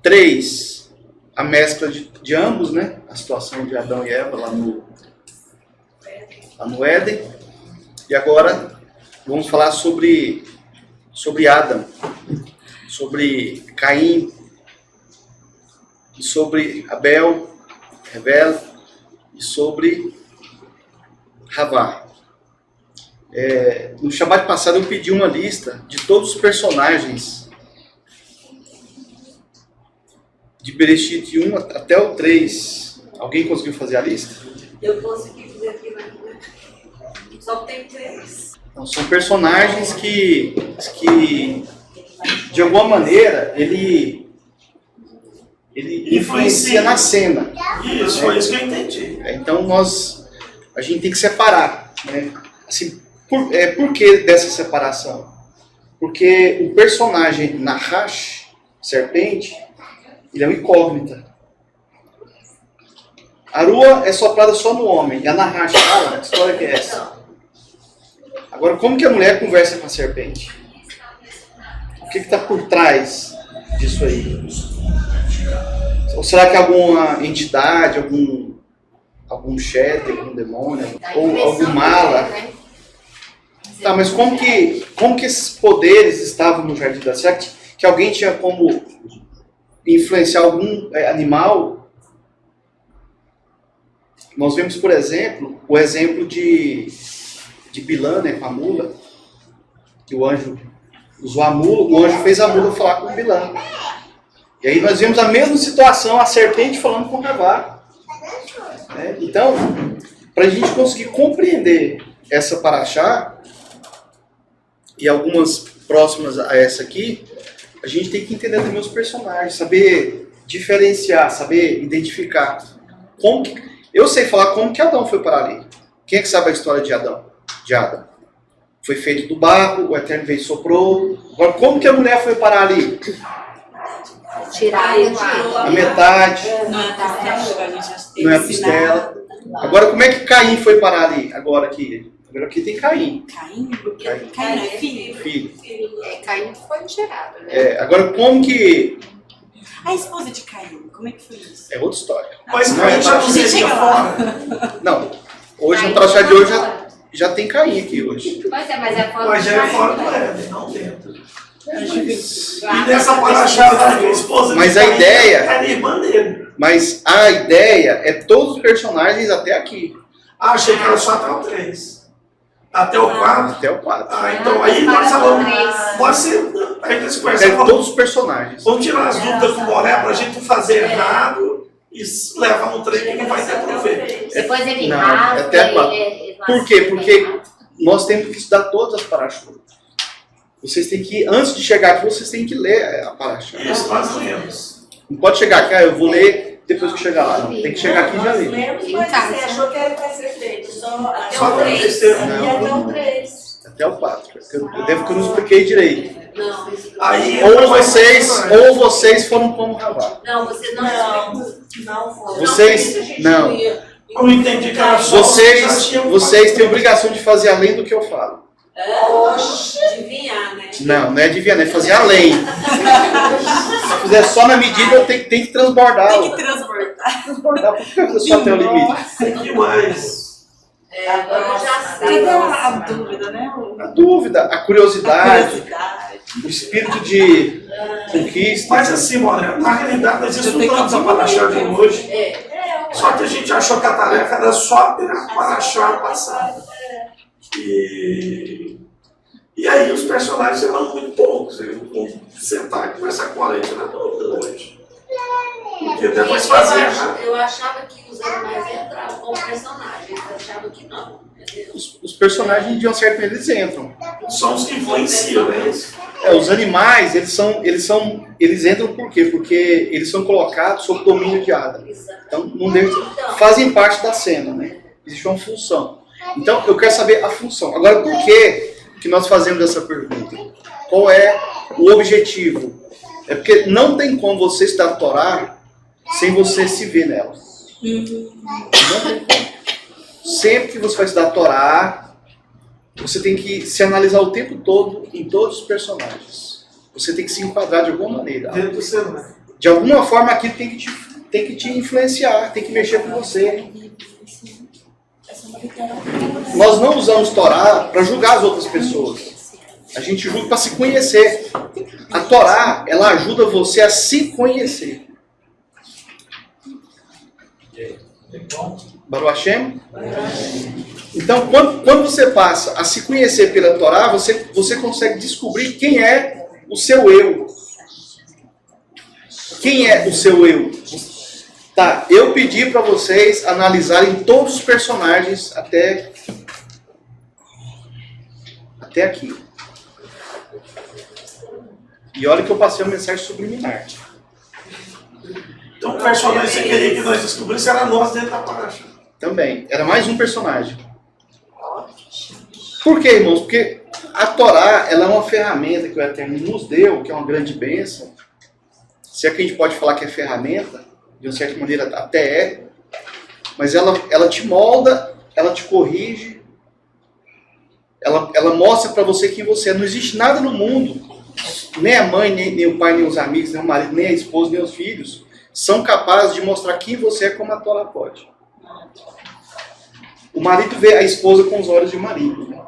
3, a mescla de ambos, né? A situação de Adão e Eva lá no Éden. E agora vamos falar sobre Adão, sobre Caim, sobre Abel, e sobre Havá. No Shabbat passado eu pedi uma lista de todos os personagens de Bereshit 1 até o 3. Alguém conseguiu fazer a lista? Eu consegui fazer aqui, mas só tem 3. Então, são personagens que de alguma maneira, ele influencia na cena. Isso, foi isso que eu entendi. Então, a gente tem que separar, né? Assim, por que dessa separação? Porque o personagem Nahash, serpente, ele é um incógnita. A Arua é soprada só no homem, e a Nahash fala, que história que é essa? Agora, como que a mulher conversa com a serpente? O que está por trás disso aí? Ou será que alguma entidade, algum chefe, algum demônio, ou algum mala? Tá, mas como que esses poderes estavam no Jardim da Será que alguém tinha como influenciar algum animal? Nós vemos, por exemplo, o exemplo de Bilã, né, com a mula, que o anjo usou a mula, o anjo fez a mula falar com Bilã. E aí nós vemos a mesma situação, a serpente falando com Havá. Né? Então, para a gente conseguir compreender essa paraxá, e algumas próximas a essa aqui, a gente tem que entender também os personagens, saber diferenciar, saber identificar. Eu sei falar como que Adão foi parar ali. Quem é que sabe a história de Adão? Foi feito do barro, o Eterno veio e soprou. Agora, como que a mulher foi parar ali? Tirar a metade. Não é a costela. Agora, como é que Caim foi parar ali? Agora aqui tem Caim. Caim não é filho? Caim foi gerado, né? Agora, como que... A esposa de Caim, como é que foi isso? É outra história. Mas Caim já não seria fora. Não. Hoje, no paraxá de hoje, já tem Caim aqui hoje. Mas é fora. Mas já é fora do Éden, não dentro. E nessa paraxá da esposa mas de a Caim ideia... era irmã dele. Mas a ideia é todos os personagens até aqui. Achei que era só até o 3. Até o 4? Até o 4. Então aí nós falamos. Pode ser. Aí nós conversamos. Todos os personagens. Vamos tirar as dúvidas com o Moré pra gente fazer errado e levar um trem que não vai ter proveito. Depois ele Não, rasga. até a 4. Por quê? Porque nós temos que estudar todas as paraxás. Vocês têm que, antes de chegar aqui, vocês têm que ler a paraxá. Isso nós lemos. Não pode chegar aqui, eu vou ler depois que chegar lá. Não, tem que chegar aqui e já ler. Lemos, mas você achou que era para ser feito só até Só o para 3. terceiro. E até o 3. Até o 4. Eu devo que eu não expliquei direito. Não, Aí, Ou vocês foram como Havá. não, você não. Não foi. Vocês, não. eu entendi que era só Vocês têm obrigação de fazer além do que eu falo. Adivinhar, né? Não é adivinhar, é fazer além. Se fizer só na medida, eu tenho que transbordar. Tem que transbordar. Transbordar, porque só tem o limite. que mais? Agora eu já sei. Cadê a dúvida, né? A dúvida, a curiosidade, Curiosidade. o espírito de conquista. Mas assim, Moré, na realidade nós estudamos a paraxá de hoje. Só que a gente achou que a tarefa era só a paraxá passada. E aí os personagens eram muito poucos. Vamos sentar e conversar com a gente na dúvida hoje. Porque depois fazia. Eu achava que os animais entravam como personagens, eu achava que não. Entendeu? Os personagens, de uma certa maneira, eles entram. São os que influenciam, né? Os animais, eles entram por quê? Porque eles são colocados sob domínio de Adão. Então, fazem parte da cena, né? Existe uma função. Então, eu quero saber a função. Agora, por que nós fazemos essa pergunta? Qual é o objetivo? É porque não tem como você estudar a Torá sem você se ver nela. Não tem como. Sempre que você vai estudar a Torá, você tem que se analisar o tempo todo em todos os personagens. Você tem que se enquadrar de alguma maneira. Dentro do ser humano. De alguma forma aquilo tem que te influenciar, tem que mexer com você. Nós não usamos Torá para julgar as outras pessoas. A gente julga para se conhecer. A Torá, ela ajuda você a se conhecer. Baruch Hashem? Então, quando você passa a se conhecer pela Torá, você consegue descobrir quem é o seu eu. Quem é o seu eu? Tá, eu pedi para vocês analisarem todos os personagens até aqui. E olha que eu passei uma mensagem subliminar. Então o personagem que você queria que nós descobríssemos era nós dentro da paraxá. Também, era mais um personagem. Por quê, irmãos? Porque a Torá, ela é uma ferramenta que o Eterno nos deu, que é uma grande bênção. Se é que a gente pode falar que é ferramenta, de uma certa maneira até é, mas ela te molda, ela te corrige, ela mostra para você quem você é. Não existe nada no mundo, nem a mãe, nem o pai, nem os amigos, nem o marido, nem a esposa, nem os filhos, são capazes de mostrar quem você é como a Torá pode. O marido vê a esposa com os olhos de marido, né?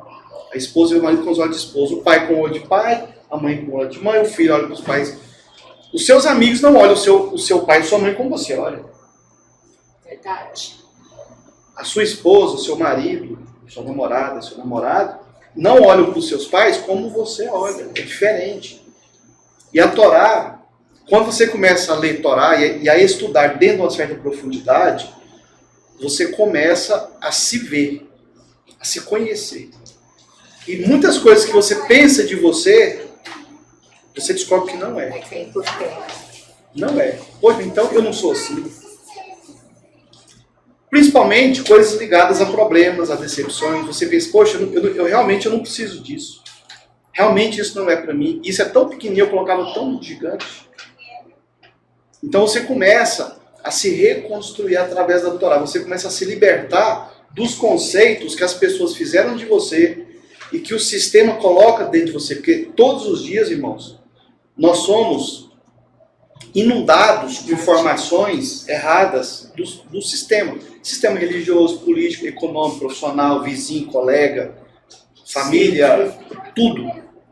A esposa vê o marido com os olhos de esposa, o pai com o olho de pai, a mãe com o olho de mãe, o filho olha para os pais. Os seus amigos não olham o seu pai e sua mãe como você olha. Verdade. A sua esposa, o seu marido, sua namorada, seu namorado, não olham para os seus pais como você olha. É diferente. E a Torá, quando você começa a ler Torá e a estudar dentro de uma certa profundidade, você começa a se ver, a se conhecer. E muitas coisas que você pensa de você descobre que não é. Não é. Poxa, então eu não sou assim. Principalmente coisas ligadas a problemas, a decepções. Você pensa, poxa, eu realmente não preciso disso. Realmente isso não é para mim. Isso é tão pequenininho, eu colocava tão gigante. Então você começa a se reconstruir através da Torá. Você começa a se libertar dos conceitos que as pessoas fizeram de você e que o sistema coloca dentro de você. Porque todos os dias, irmãos, nós somos inundados com informações erradas do sistema. Sistema religioso, político, econômico, profissional, vizinho, colega, família, tudo.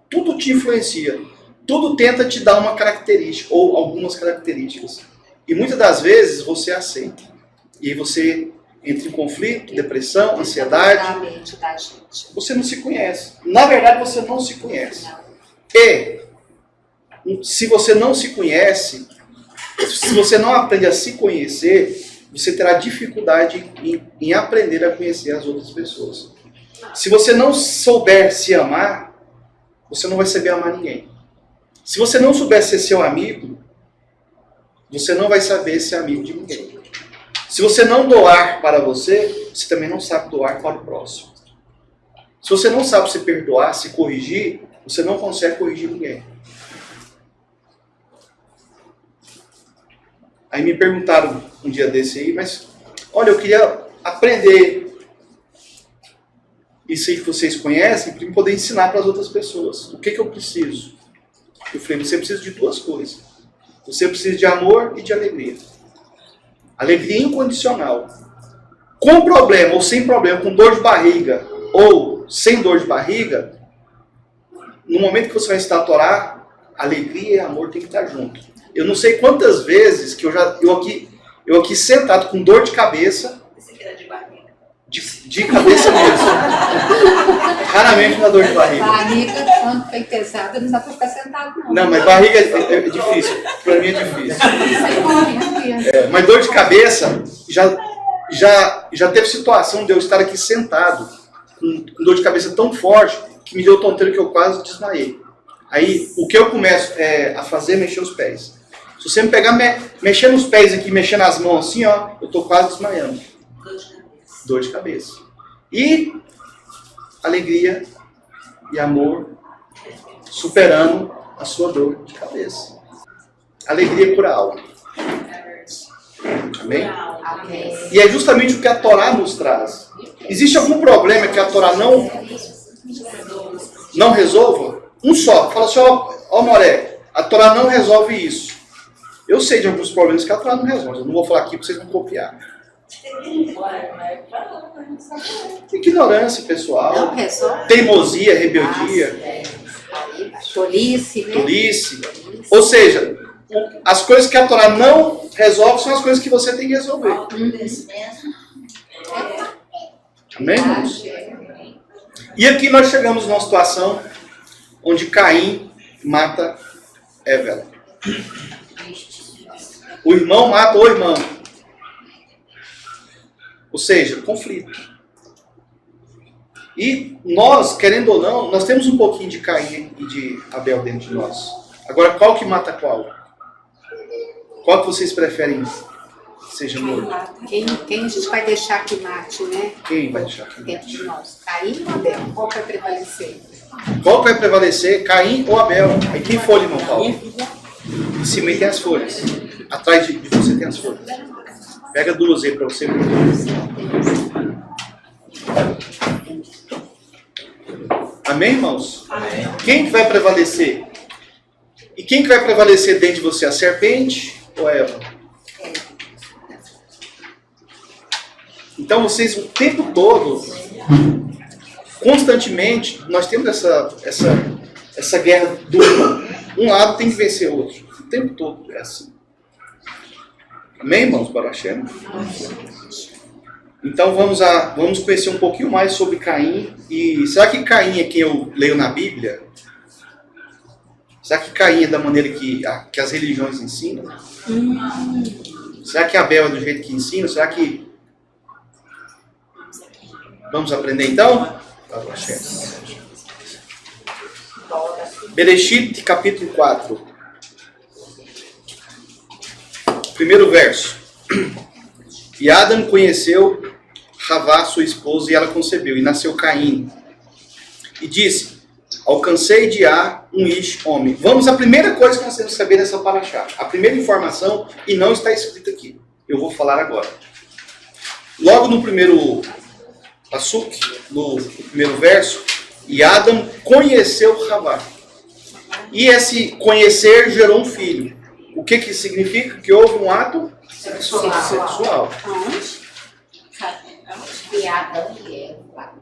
Tudo te influencia. Tudo tenta te dar uma característica, ou algumas características. E muitas das vezes você aceita. E aí você entra em conflito, depressão, ansiedade. Você não se conhece. Na verdade, você não se conhece. E se você não se conhece, se você não aprende a se conhecer, você terá dificuldade em aprender a conhecer as outras pessoas. Se você não souber se amar, você não vai saber amar ninguém. Se você não souber ser seu amigo, você não vai saber ser amigo de ninguém. Se você não doar para você, você também não sabe doar para o próximo. Se você não sabe se perdoar, se corrigir, você não consegue corrigir ninguém. Aí me perguntaram um dia desse aí, mas olha, eu queria aprender isso aí que vocês conhecem para poder ensinar para as outras pessoas. O que eu preciso? Eu falei, você precisa de duas coisas. Você precisa de amor e de alegria. Alegria incondicional. Com problema ou sem problema, com dor de barriga ou sem dor de barriga, no momento que você vai estudar a Torá, alegria e amor tem que estar junto. Eu não sei quantas vezes que eu aqui sentado com dor de cabeça, de cabeça mesmo. Raramente na dor de barriga. Barriga, quando foi pesada, não dá pra ficar sentado, não. Não, mas barriga é difícil. Pra mim é difícil. Mas dor de cabeça, já teve situação de eu estar aqui sentado, com dor de cabeça tão forte, que me deu tonteira que eu quase desmaiei. Aí, o que eu começo a fazer é mexer os pés. Se você me pegar mexendo nos pés aqui, mexendo as mãos assim, ó, eu tô quase desmaiando. Dor de cabeça. E alegria e amor superando a sua dor de cabeça. Alegria cura a alma. Amém? E é justamente o que a Torá nos traz. Existe algum problema que a Torá não resolva? Um só. Fala assim, ó Moré, a Torá não resolve isso. Eu sei de alguns problemas que a Torá não resolve. Eu não vou falar aqui porque vocês vão copiar. Ignorância pessoal. Não resolve. Teimosia, rebeldia. Tolice, né? Tolice. Ou seja, as coisas que a Torá não resolve são as coisas que você tem que resolver. Amém, irmãos? E aqui nós chegamos numa situação onde Caim mata Eva. O irmão mata o irmão. Ou seja, conflito. E nós, querendo ou não, nós temos um pouquinho de Caim e de Abel dentro de nós. Agora, qual que mata qual? Qual que vocês preferem que seja morto? Quem a gente vai deixar que mate, né? Quem vai deixar que Dentro de nós. Caim ou Abel? Qual vai prevalecer? Qual que vai prevalecer? Caim ou Abel? Aí tem folha, irmão Paulo. Em cima aí tem as folhas. Atrás de você tem as folhas. Pega duas aí para você. Amém, irmãos? Amém. Quem que vai prevalecer? E quem que vai prevalecer dentro de você? A serpente ou a Eva? Então vocês o tempo todo, constantemente, nós temos essa guerra dupla. Um lado tem que vencer o outro. O tempo todo é assim. Amém, irmãos? Baruch Hashem? Então vamos conhecer um pouquinho mais sobre Caim. E será que Caim é quem eu leio na Bíblia? Será que Caim é da maneira que as religiões ensinam? Será que Abel é do jeito que ensina? Será que... Vamos aprender então? Bereshit, capítulo 4. Primeiro verso. E Adam conheceu Havá, sua esposa, e ela concebeu, e nasceu Caim. E disse, alcancei de A um Ish, homem. Vamos à primeira coisa que nós temos que saber nessa paraxá. A primeira informação, e não está escrita aqui. Eu vou falar agora. Logo no primeiro pasuk, no primeiro verso, e Adam conheceu Havá. E esse conhecer gerou um filho. O que que significa? Que houve um ato sexual.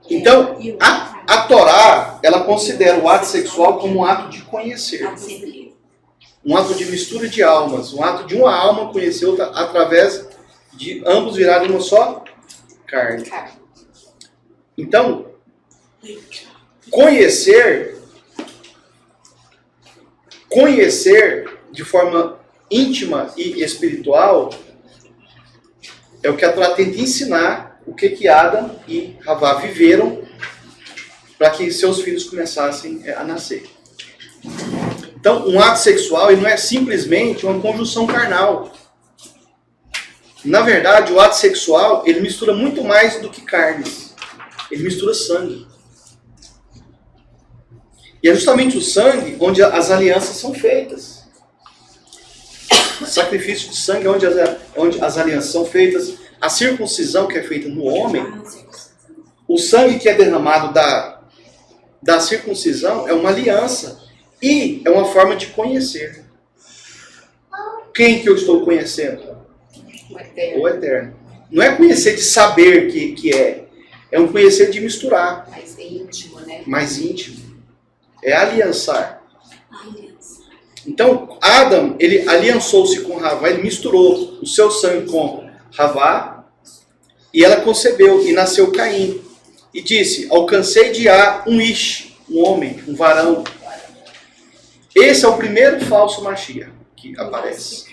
Então, a Torá, ela considera o ato sexual como um ato de conhecer. Um ato de mistura de almas. Um ato de uma alma conhecer outra através de ambos virarem uma só carne. Então, conhecer de forma íntima e espiritual é o que a Torá tenta ensinar o que Adam e Havá viveram para que seus filhos começassem a nascer. Então, um ato sexual ele não é simplesmente uma conjunção carnal. Na verdade, o ato sexual ele mistura muito mais do que carnes. Ele mistura sangue. E é justamente o sangue onde as alianças são feitas. Sacrifício de sangue onde as alianças são feitas. A circuncisão que é feita no homem. O sangue que é derramado da circuncisão é uma aliança. E é uma forma de conhecer. Quem que eu estou conhecendo? O Eterno. Não é conhecer de saber que é. É um conhecer de misturar. Mais íntimo, né? Mais íntimo. É aliançar. Então, Adam, ele aliançou-se com Havá, ele misturou o seu sangue com Havá, e ela concebeu, e nasceu Caim. E disse, alcancei de A um Ish, um homem, um varão. Esse é o primeiro falso Mashiach que aparece.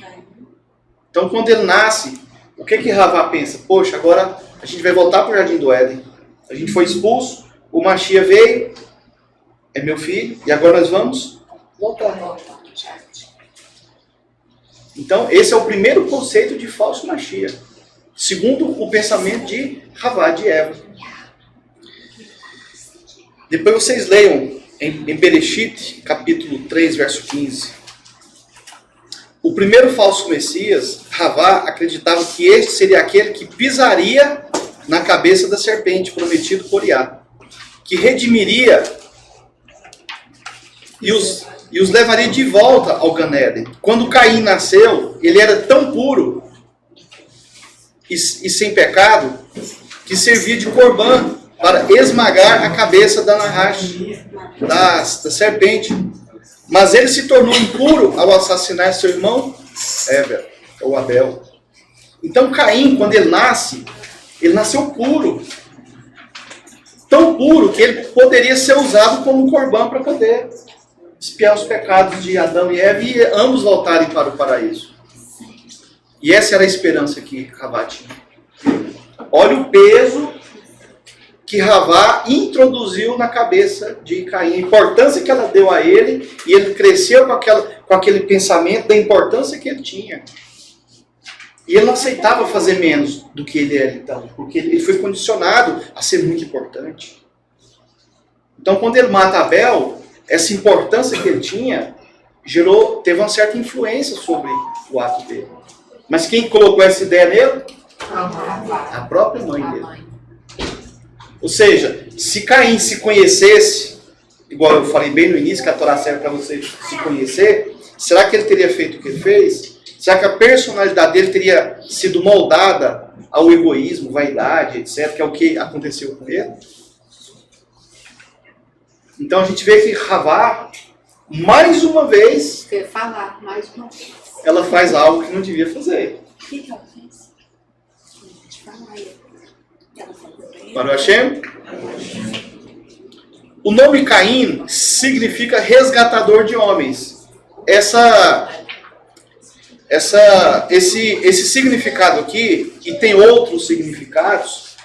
Então, quando ele nasce, o que Havá pensa? Poxa, agora a gente vai voltar para o Jardim do Éden. A gente foi expulso, o Mashiach veio, é meu filho, e agora nós vamos voltar. Então, esse é o primeiro conceito de falso Mashiach, segundo o pensamento de Havá, de Eva. Depois vocês leiam em Bereshit, capítulo 3, verso 15. O primeiro falso Messias, Havá, acreditava que este seria aquele que pisaria na cabeça da serpente, prometido por Iá, que redimiria e e os levaria de volta ao Gan-Éden. Quando Caim nasceu, ele era tão puro e sem pecado que servia de corbã para esmagar a cabeça da Nahash, da serpente. Mas ele se tornou impuro ao assassinar seu irmão Abel. Então Caim, quando ele nasceu puro. Tão puro que ele poderia ser usado como corbã para poder expiar os pecados de Adão e Eva e ambos voltarem para o paraíso. E essa era a esperança que Ravá tinha. Olha o peso que Ravá introduziu na cabeça de Caim, a importância que ela deu a ele, e ele cresceu com aquele pensamento da importância que ele tinha. E ele não aceitava fazer menos do que ele era, então, porque ele foi condicionado a ser muito importante. Então, quando ele mata Abel, essa importância que ele tinha teve uma certa influência sobre o ato dele. Mas quem colocou essa ideia nele? A própria mãe dele. Ou seja, se Caim se conhecesse, igual eu falei bem no início, que a Torá serve para você se conhecer, será que ele teria feito o que ele fez? Será que a personalidade dele teria sido moldada ao egoísmo, vaidade, etc., que é o que aconteceu com ele? Então a gente vê que Ravá, mais uma vez, ela faz algo que não devia fazer. O que ela fez? Para o Hashem? O nome Caim significa resgatador de homens. Esse significado aqui, e tem outros significados,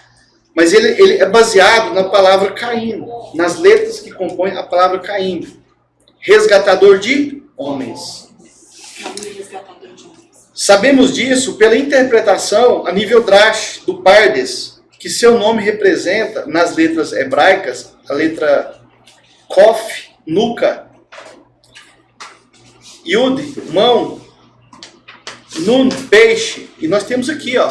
mas ele é baseado na palavra Caim, nas letras que compõem a palavra Caim. Resgatador de homens. Sabemos disso pela interpretação a nível drash do Pardes, que seu nome representa, nas letras hebraicas, a letra Kof, nuca, Yud, mão, Nun, peixe, e nós temos aqui, ó,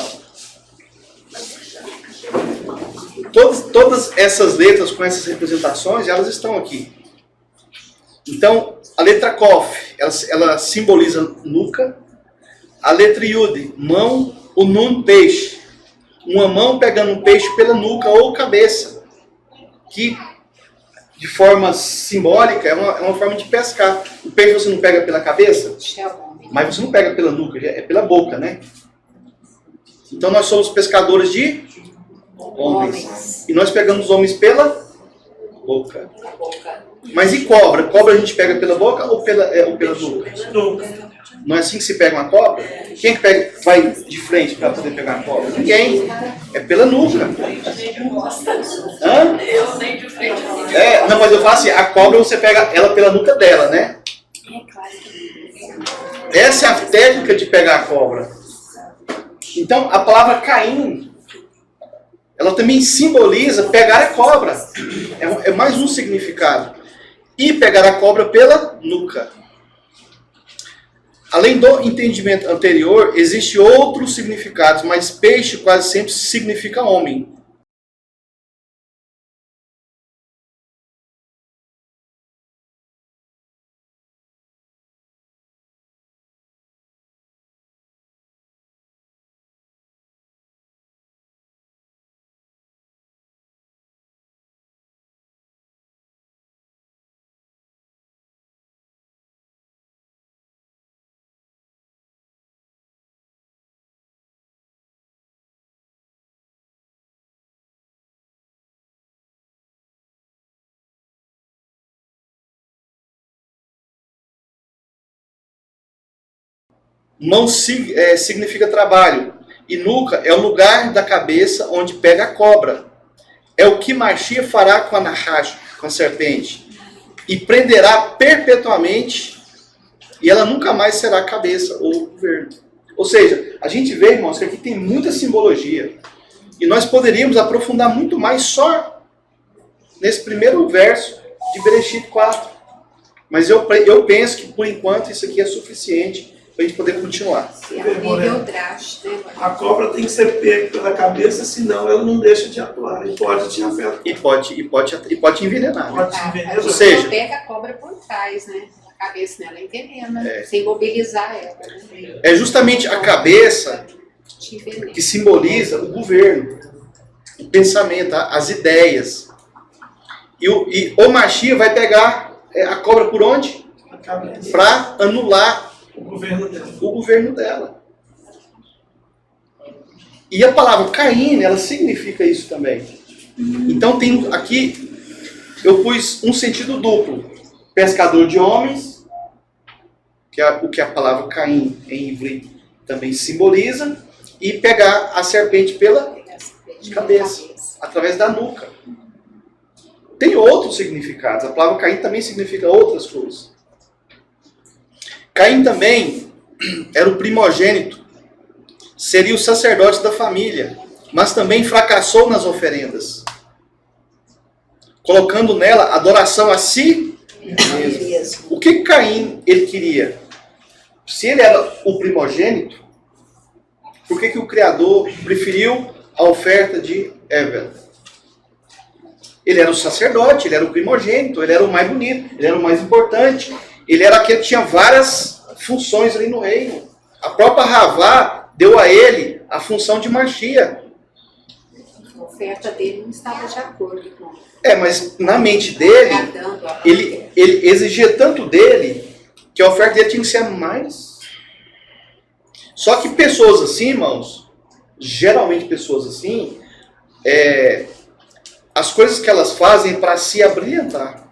todas essas letras com essas representações, elas estão aqui. Então, a letra Kof, ela simboliza nuca, a letra Yud, mão, o Nun, peixe. Uma mão pegando um peixe pela nuca ou cabeça, que de forma simbólica é uma forma de pescar. O peixe você não pega pela cabeça, mas você não pega pela nuca, é pela boca, né? Então nós somos pescadores de homens. E nós pegamos homens pela boca. Mas e cobra? Cobra a gente pega pela boca ou pela nuca? Não é assim que se pega uma cobra? Quem é que vai de frente para poder pegar a cobra? Ninguém. É pela nuca. Hã? Eu sei de frente. Não, mas eu falo assim, a cobra você pega ela pela nuca dela, né? Essa é a técnica de pegar a cobra. Então, a palavra Caim, ela também simboliza pegar a cobra. É mais um significado. E pegar a cobra pela nuca. Além do entendimento anterior, existem outros significados, mas peixe quase sempre significa homem. Mão significa trabalho. E nuca é o lugar da cabeça onde pega a cobra. É o que Machia fará com a Nahash, com a serpente. E prenderá perpetuamente, e ela nunca mais será cabeça ou governo. Ou seja, a gente vê, irmãos, que aqui tem muita simbologia. E nós poderíamos aprofundar muito mais só nesse primeiro verso de Bereshit 4. Mas eu penso que, por enquanto, isso aqui é suficiente para a gente poder continuar. A cobra tem que ser pega pela cabeça, senão ela não deixa de atuar. E pode te afetar. E pode envenenar. Pode te envenenar. Ou seja, pega a cobra por trás, né? cabeça nela envenena, sem mobilizar ela. Né? É justamente a cabeça Te envenena. que simboliza o governo, o pensamento, as ideias. E o Mashiach vai pegar a cobra por onde? A cabeça. Para anular O governo dela. o governo dela. E a palavra Caim, ela significa isso também. Então tem aqui, eu pus um sentido duplo. Pescador de homens, que é o que a palavra Caim em hebreu também simboliza, e pegar a serpente pela cabeça, através da nuca. Tem outros significados. A palavra Caim também significa outras coisas. Caim também era o primogênito, seria o sacerdote da família, mas também fracassou nas oferendas, colocando nela adoração a si mesmo. O que Caim ele queria? Se ele era o primogênito, por que o Criador preferiu a oferta de Abel? Ele era o sacerdote, ele era o primogênito, ele era o mais bonito, ele era o mais importante, ele era aquele que tinha várias funções ali no reino. A própria Ravá deu a ele a função de Mashiach. A oferta dele não estava de acordo com Mas na mente dele, agradando a ele exigia tanto dele que a oferta dele tinha que ser mais. Só que pessoas assim, irmãos, geralmente pessoas assim, as coisas que elas fazem para se abrilhantar.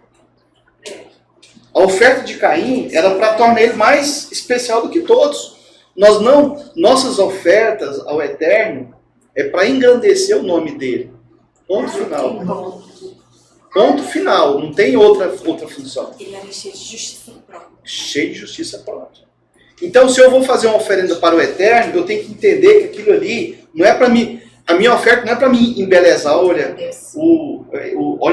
A oferta de Caim era para tornar ele mais especial do que todos. Nossas ofertas ao Eterno é para engrandecer o nome dele. Ponto final. Ponto final. Não tem outra função. Ele era cheio de justiça própria. Cheio de justiça própria. Então, se eu vou fazer uma oferenda para o Eterno, eu tenho que entender que aquilo ali não é para mim. A minha oferta não é para mim embelezar. Olha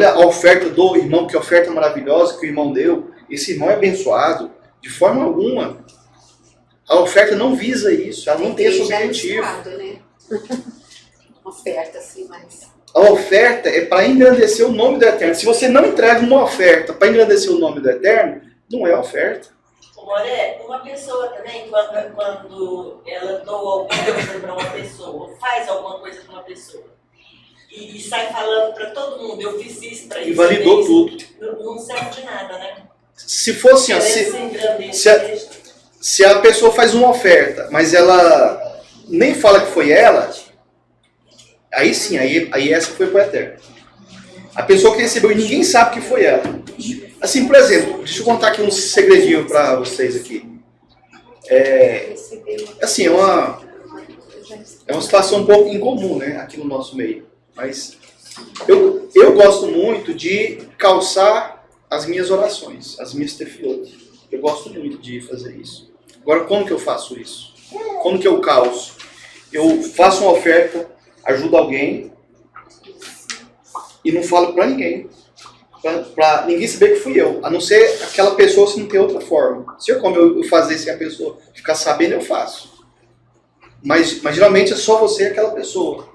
a oferta do irmão, que oferta maravilhosa que o irmão deu. Esse irmão é abençoado. De forma alguma. A oferta não visa isso. Ela não tem esse objetivo. né? Oferta, assim, mas... A oferta é para engrandecer o nome do Eterno. Se você não entrega uma oferta para engrandecer o nome do Eterno, não é oferta. Moré, uma pessoa também, quando ela doa alguma coisa para uma pessoa, faz alguma coisa para uma pessoa, e sai falando para todo mundo, eu fiz isso para isso. Invalidou tudo. Não serve de nada, né? Se fosse assim, se a pessoa faz uma oferta, mas ela nem fala que foi ela, aí sim, aí essa foi para o Eterno. A pessoa que recebeu e ninguém sabe que foi ela. Assim, por exemplo, deixa eu contar aqui um segredinho para vocês aqui. Assim, é uma situação um pouco incomum, né, aqui no nosso meio. Mas eu gosto muito de calçar as minhas orações, as minhas tefilot. Eu gosto muito de fazer isso. Agora, como que eu faço isso? Como que eu calço? Eu faço uma oferta, ajudo alguém e não falo para ninguém. Para ninguém saber que fui eu, a não ser aquela pessoa, se não tem outra forma. Se eu como eu fazer sem a pessoa ficar sabendo, eu faço. Mas geralmente é só você e aquela pessoa.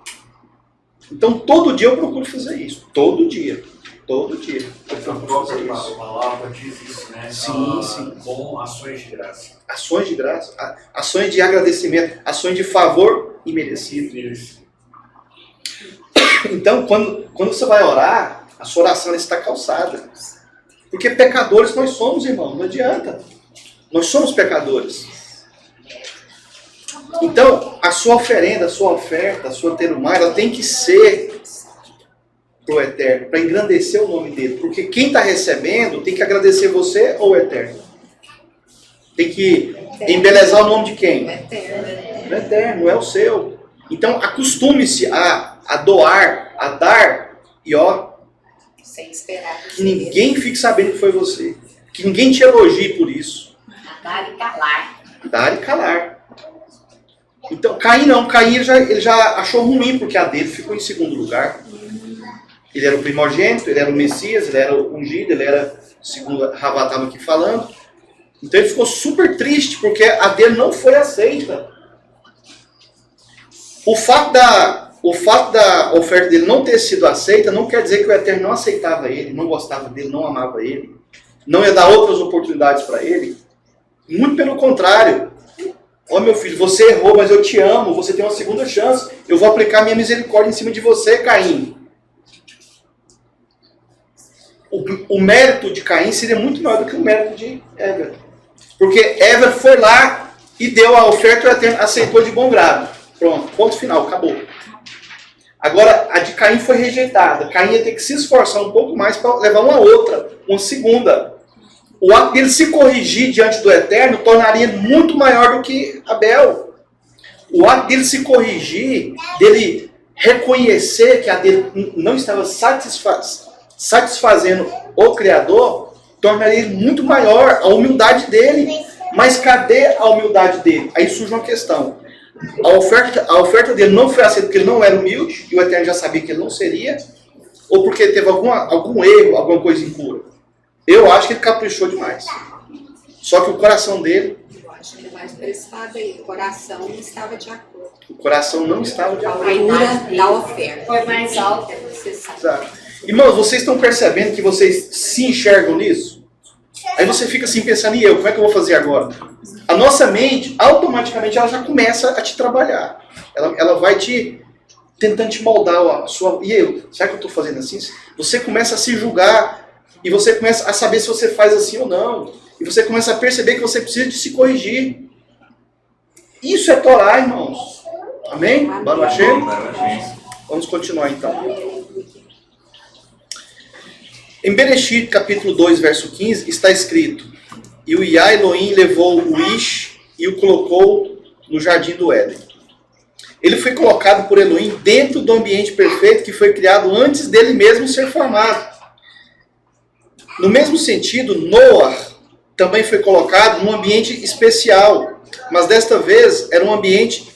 Então todo dia eu procuro fazer isso. Todo dia. Todo dia. A própria palavra diz isso, né? Sim. Com ações de graça. Ações de graça, ações de agradecimento, ações de favor imerecido. Isso. Então quando você vai orar, a sua oração está calçada. Porque pecadores nós somos, irmão. Não adianta. Nós somos pecadores. Então, a sua oferenda, a sua oferta, a sua terumá, ela tem que ser para o Eterno, para engrandecer o nome dele. Porque quem está recebendo tem que agradecer você ou o Eterno? Tem que embelezar o nome de quem? O Eterno. O Eterno, é o seu. Então, acostume-se a doar, a dar, e Sem esperar. que ninguém fique sabendo que foi você. Que ninguém te elogie por isso. Dar e calar. Dar e calar. Então, Caim não. Caim ele já achou ruim, porque a dele ficou em segundo lugar. Ele era o primogênito, ele era o Messias, ele era o ungido, ele era, segundo a Ravá estava aqui falando. Então ele ficou super triste, porque a dele não foi aceita. O fato da oferta dele não ter sido aceita não quer dizer que o Eterno não aceitava ele, não gostava dele, não amava ele. não ia dar outras oportunidades para ele. Muito pelo contrário. Ó, meu filho, você errou, mas eu te amo, você tem uma segunda chance. Eu vou aplicar minha misericórdia em cima de você, Caim. O mérito de Caim seria muito maior do que o mérito de Éver. Porque Éver foi lá e deu a oferta e o Eterno aceitou de bom grado. Pronto, ponto final, acabou. Agora, a de Caim foi rejeitada. Caim ia ter que se esforçar um pouco mais para levar uma outra, uma segunda. O ato dele se corrigir diante do Eterno tornaria muito maior do que Abel. O ato dele se corrigir, dele reconhecer que a dele não estava satisfazendo o Criador, tornaria muito maior a humildade dele. Mas cadê a humildade dele? Aí surge uma questão. A oferta dele não foi aceita porque ele não era humilde, e o Eterno já sabia que ele não seria, ou porque teve algum erro, alguma coisa impura? Eu acho que ele caprichou demais. Só que o coração dele... Eu acho que é mais prestado aí. O coração não estava de acordo. O coração não estava de A acordo. altura da oferta. Foi mais alta. Você sabe. Exato. Irmãos, vocês estão percebendo que vocês se enxergam nisso? Aí você fica assim pensando, e eu? Como é que eu vou fazer agora? A nossa mente, automaticamente, ela já começa a te trabalhar. Ela vai tentando te moldar a sua... E eu? Será que eu estou fazendo assim? Você começa a se julgar e você começa a saber se você faz assim ou não. E você começa a perceber que você precisa de se corrigir. Isso é Torá, irmãos. Amém? Baruch Hashem? Vamos continuar então. Em Bereshit, capítulo 2, verso 15, está escrito: e o Yah Elohim levou o Ish e o colocou no jardim do Éden. Ele foi colocado por Elohim dentro do ambiente perfeito que foi criado antes dele mesmo ser formado. No mesmo sentido, Noah também foi colocado num ambiente especial, mas desta vez era um ambiente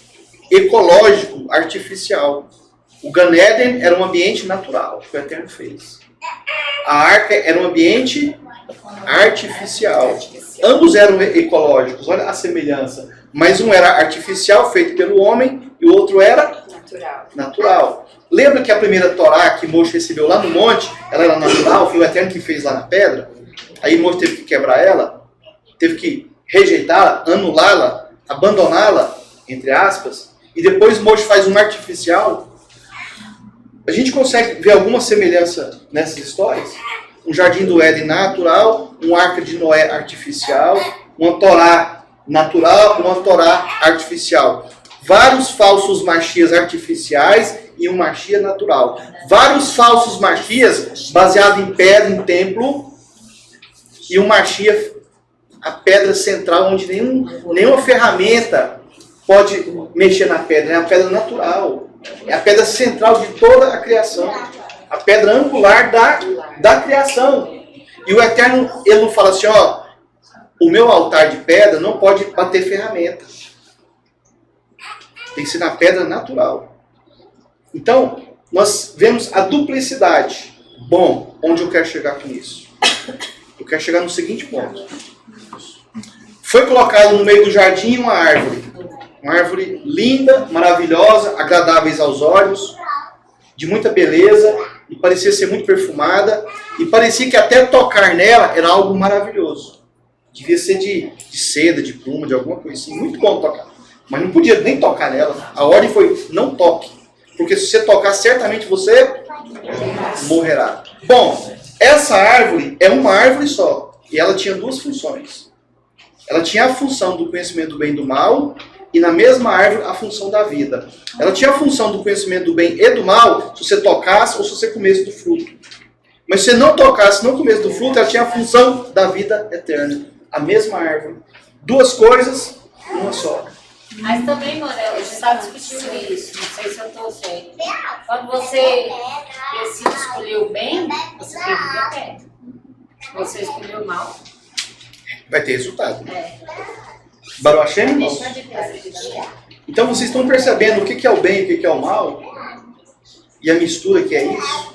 ecológico, artificial. O Gan Eden era um ambiente natural, que o Eterno fez. A arca era um ambiente artificial. Ambos eram ecológicos, olha a semelhança. Mas um era artificial, feito pelo homem, e o outro era natural. Lembra que a primeira Torá que Moshe recebeu lá no monte, ela era natural, foi o Eterno que fez lá na pedra? Aí Moshe teve que quebrar ela, teve que rejeitá-la, anulá-la, abandoná-la, entre aspas, e depois Moshe faz uma artificial. A gente consegue ver alguma semelhança nessas histórias? Um jardim do Éden natural, um arca de Noé artificial, uma Torá natural, uma Torá artificial. Vários falsos Mashias artificiais e um Mashia natural. Vários falsos Mashias baseados em pedra, em templo, e um Mashia, a pedra central, onde nenhuma ferramenta pode mexer na pedra, é a pedra natural. É a pedra central de toda a criação. A pedra angular da criação. E o Eterno, ele não fala assim, ó, o meu altar de pedra não pode bater ferramenta. Tem que ser na pedra natural. Então, nós vemos a duplicidade. Bom, onde eu quero chegar com isso? Eu quero chegar no seguinte ponto. Foi colocado no meio do jardim uma árvore. Uma árvore linda, maravilhosa, agradáveis aos olhos, de muita beleza, e parecia ser muito perfumada, e parecia que até tocar nela era algo maravilhoso. Devia ser de seda, de pluma, de alguma coisa assim, muito bom tocar. Mas não podia nem tocar nela. A ordem foi, não toque, porque se você tocar, certamente você morrerá. Bom, essa árvore é uma árvore só, e ela tinha duas funções. Ela tinha a função do conhecimento do bem e do mal, e na mesma árvore a função da vida. Ela tinha a função do conhecimento do bem e do mal, se você tocasse ou se você comesse do fruto. Mas se você não tocasse, não comesse do fruto, ela tinha a função da vida eterna. A mesma árvore. Duas coisas, uma só. Mas também, Morel, a gente estava discutindo isso, não sei se eu estou certo. Quando você decide escolher o bem, você tem que ter pé. Se você escolher o mal, Vai ter resultado. é. Baruch Hashem, irmãos? Deixa de ter. Então vocês estão percebendo o que é o bem e o que é o mal? E a mistura que é isso?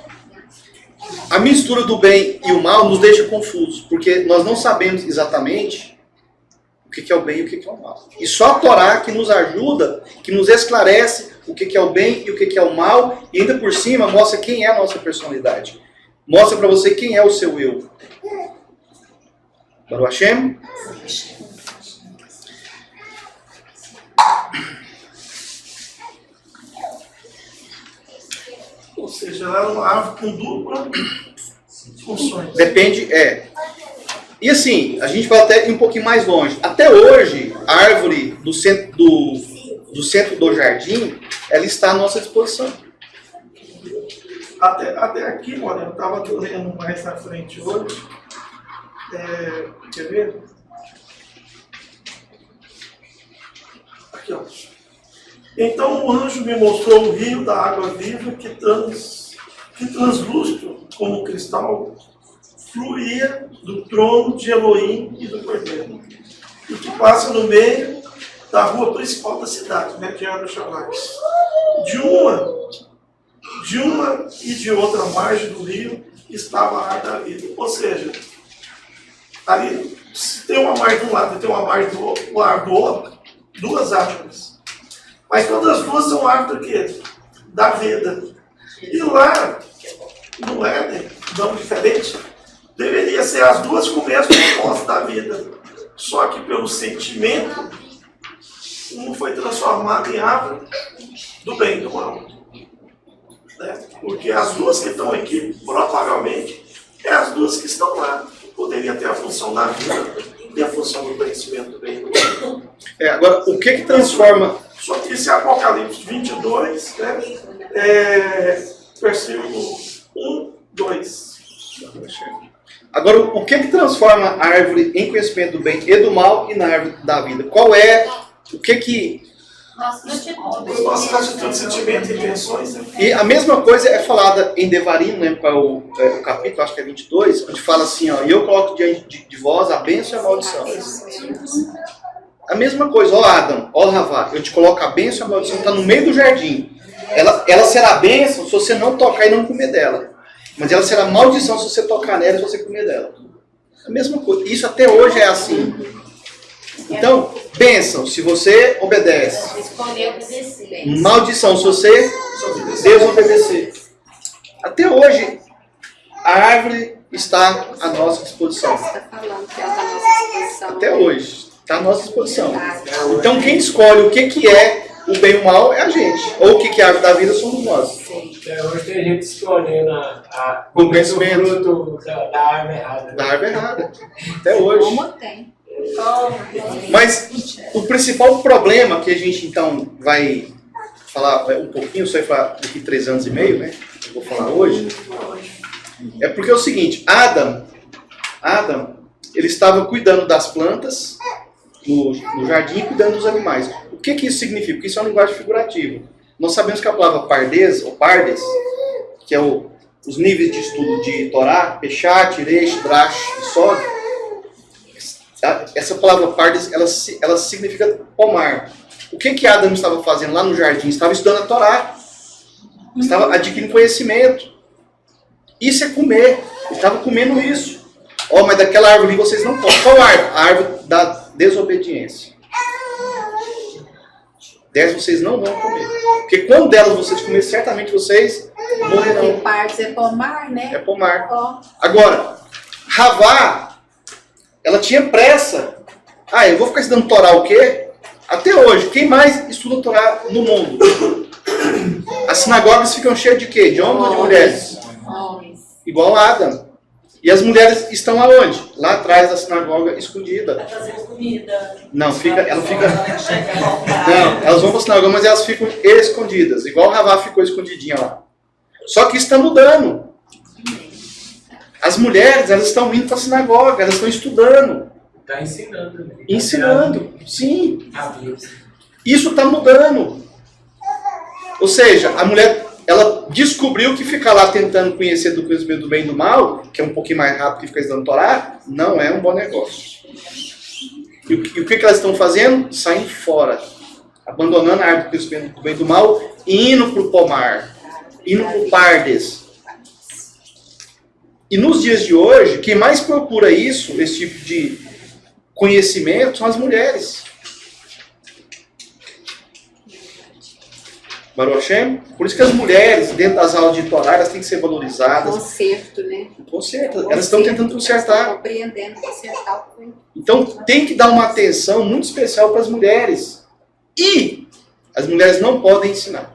A mistura do bem e o mal nos deixa confusos, porque nós não sabemos exatamente o que é o bem e o que é o mal. E só a Torá que nos ajuda, que nos esclarece o que é o bem e o que é o mal, e ainda por cima mostra quem é a nossa personalidade. Mostra para você quem é o seu eu. Baruch Hashem. Ou seja, ela é uma árvore com dupla funções. Depende, E assim, a gente vai até ir um pouquinho mais longe. Até hoje, a árvore do centro do jardim, ela está à nossa disposição. Até aqui, olha, eu estava lendo mais na frente hoje. Quer ver? Aqui, ó. Então o anjo me mostrou o rio da água viva que translúcido como cristal fluía do trono de Elohim e do Cordeiro, e que passa no meio da rua principal da cidade, né, que é a Shabbat. De uma e de outra margem do rio estava a árvore da vida. Ou seja, ali se tem uma margem de um lado e tem uma margem do outro, duas árvores. Mas todas as duas são árvores do quê? Da vida. E lá, no Éden, não diferente, deveria ser as duas com o mesmo propósito da vida. Só que pelo sentimento, um foi transformado em árvore do bem e do mal. Né? Porque as duas que estão aqui, provavelmente, é as duas que estão lá. Poderia ter a função da vida e a função do conhecimento do bem e do mal. Agora, o que transforma... Só que esse Apocalipse 22, né, versículo 1, 2. Agora, o que transforma a árvore em conhecimento do bem e do mal e na árvore da vida? Qual é, o que... Os nossos atitudes, sentimentos e intenções. Né? E a mesma coisa é falada em Devarim, né, qual é o capítulo, acho que é 22, onde fala assim, ó, e eu coloco diante de vós a bênção e a maldição. A mesma coisa, ó Adão, ó Havá, eu te coloco a bênção e a maldição, está no meio do jardim. Ela será bênção se você não tocar e não comer dela. Mas ela será maldição se você tocar nela e você comer dela. A mesma coisa. Isso até hoje é assim. Então, bênção se você obedece. Escolher obedecer. Maldição se você desobedecer. Até hoje, a árvore está à nossa disposição. Você está falando que ela está à nossa disposição. Até hoje. Está à nossa disposição. Então, quem escolhe o que é o bem e o mal é a gente. Ou o que é a árvore da vida somos nós. Até hoje tem gente escolhendo O conhecimento fruto da árvore errada. da árvore errada. Até hoje. Como tem. Mas o principal problema que a gente então vai falar um pouquinho, só vai falar daqui 3 anos e meio, né? Eu vou falar hoje. É porque é o seguinte, Adão, ele estava cuidando das plantas no jardim e cuidando dos animais. O que isso significa? Porque isso é uma linguagem figurativa. Nós sabemos que a palavra pardes, ou pardes, que é os níveis de estudo de Torá, Peshat, Resh, Drash e Sod, essa palavra pardes, ela significa pomar. O que Adão estava fazendo lá no jardim? Estava estudando a Torá. Estava adquirindo conhecimento. Isso é comer. Ele estava comendo isso. Mas daquela árvore vocês não comem. Qual árvore? A árvore da desobediência. Delas vocês não vão comer. Porque quando delas vocês comerem, certamente vocês morrerão. Porque partes é pomar, né? É pomar. Ó. Agora, Havá, ela tinha pressa. Eu vou ficar estudando Torá o quê? Até hoje, quem mais estuda Torá no mundo? As sinagogas ficam cheias de quê? De homens ou de mulheres? Homens. Igual a Adão. E as mulheres estão aonde? Lá atrás da sinagoga, escondida. Tá fazendo comida. Não, ela fica... Não, elas vão para a sinagoga, mas elas ficam escondidas. Igual o Havá ficou escondidinha lá. Só que isso está mudando. As mulheres, elas estão indo para a sinagoga, elas estão estudando. Está ensinando. Né? Ensinando, sim. A Bíblia. Isso está mudando. Ou seja, a mulher, ela descobriu que ficar lá tentando conhecer do conhecimento do bem e do mal, que é um pouquinho mais rápido que ficar estudando Torá, não é um bom negócio. E o que elas estão fazendo? Saindo fora. Abandonando a árvore do conhecimento do bem e do mal, e indo para o pomar. Indo para o pardes. E nos dias de hoje, quem mais procura isso, esse tipo de conhecimento, são as mulheres. Baruch Hashem? Por isso que as mulheres, dentro das aulas de Torá, elas têm que ser valorizadas. Conserto, né? Conserta. Elas estão tentando consertar. Compreendendo, consertar o que Então tem que dar uma atenção muito especial para as mulheres. E as mulheres não podem ensinar.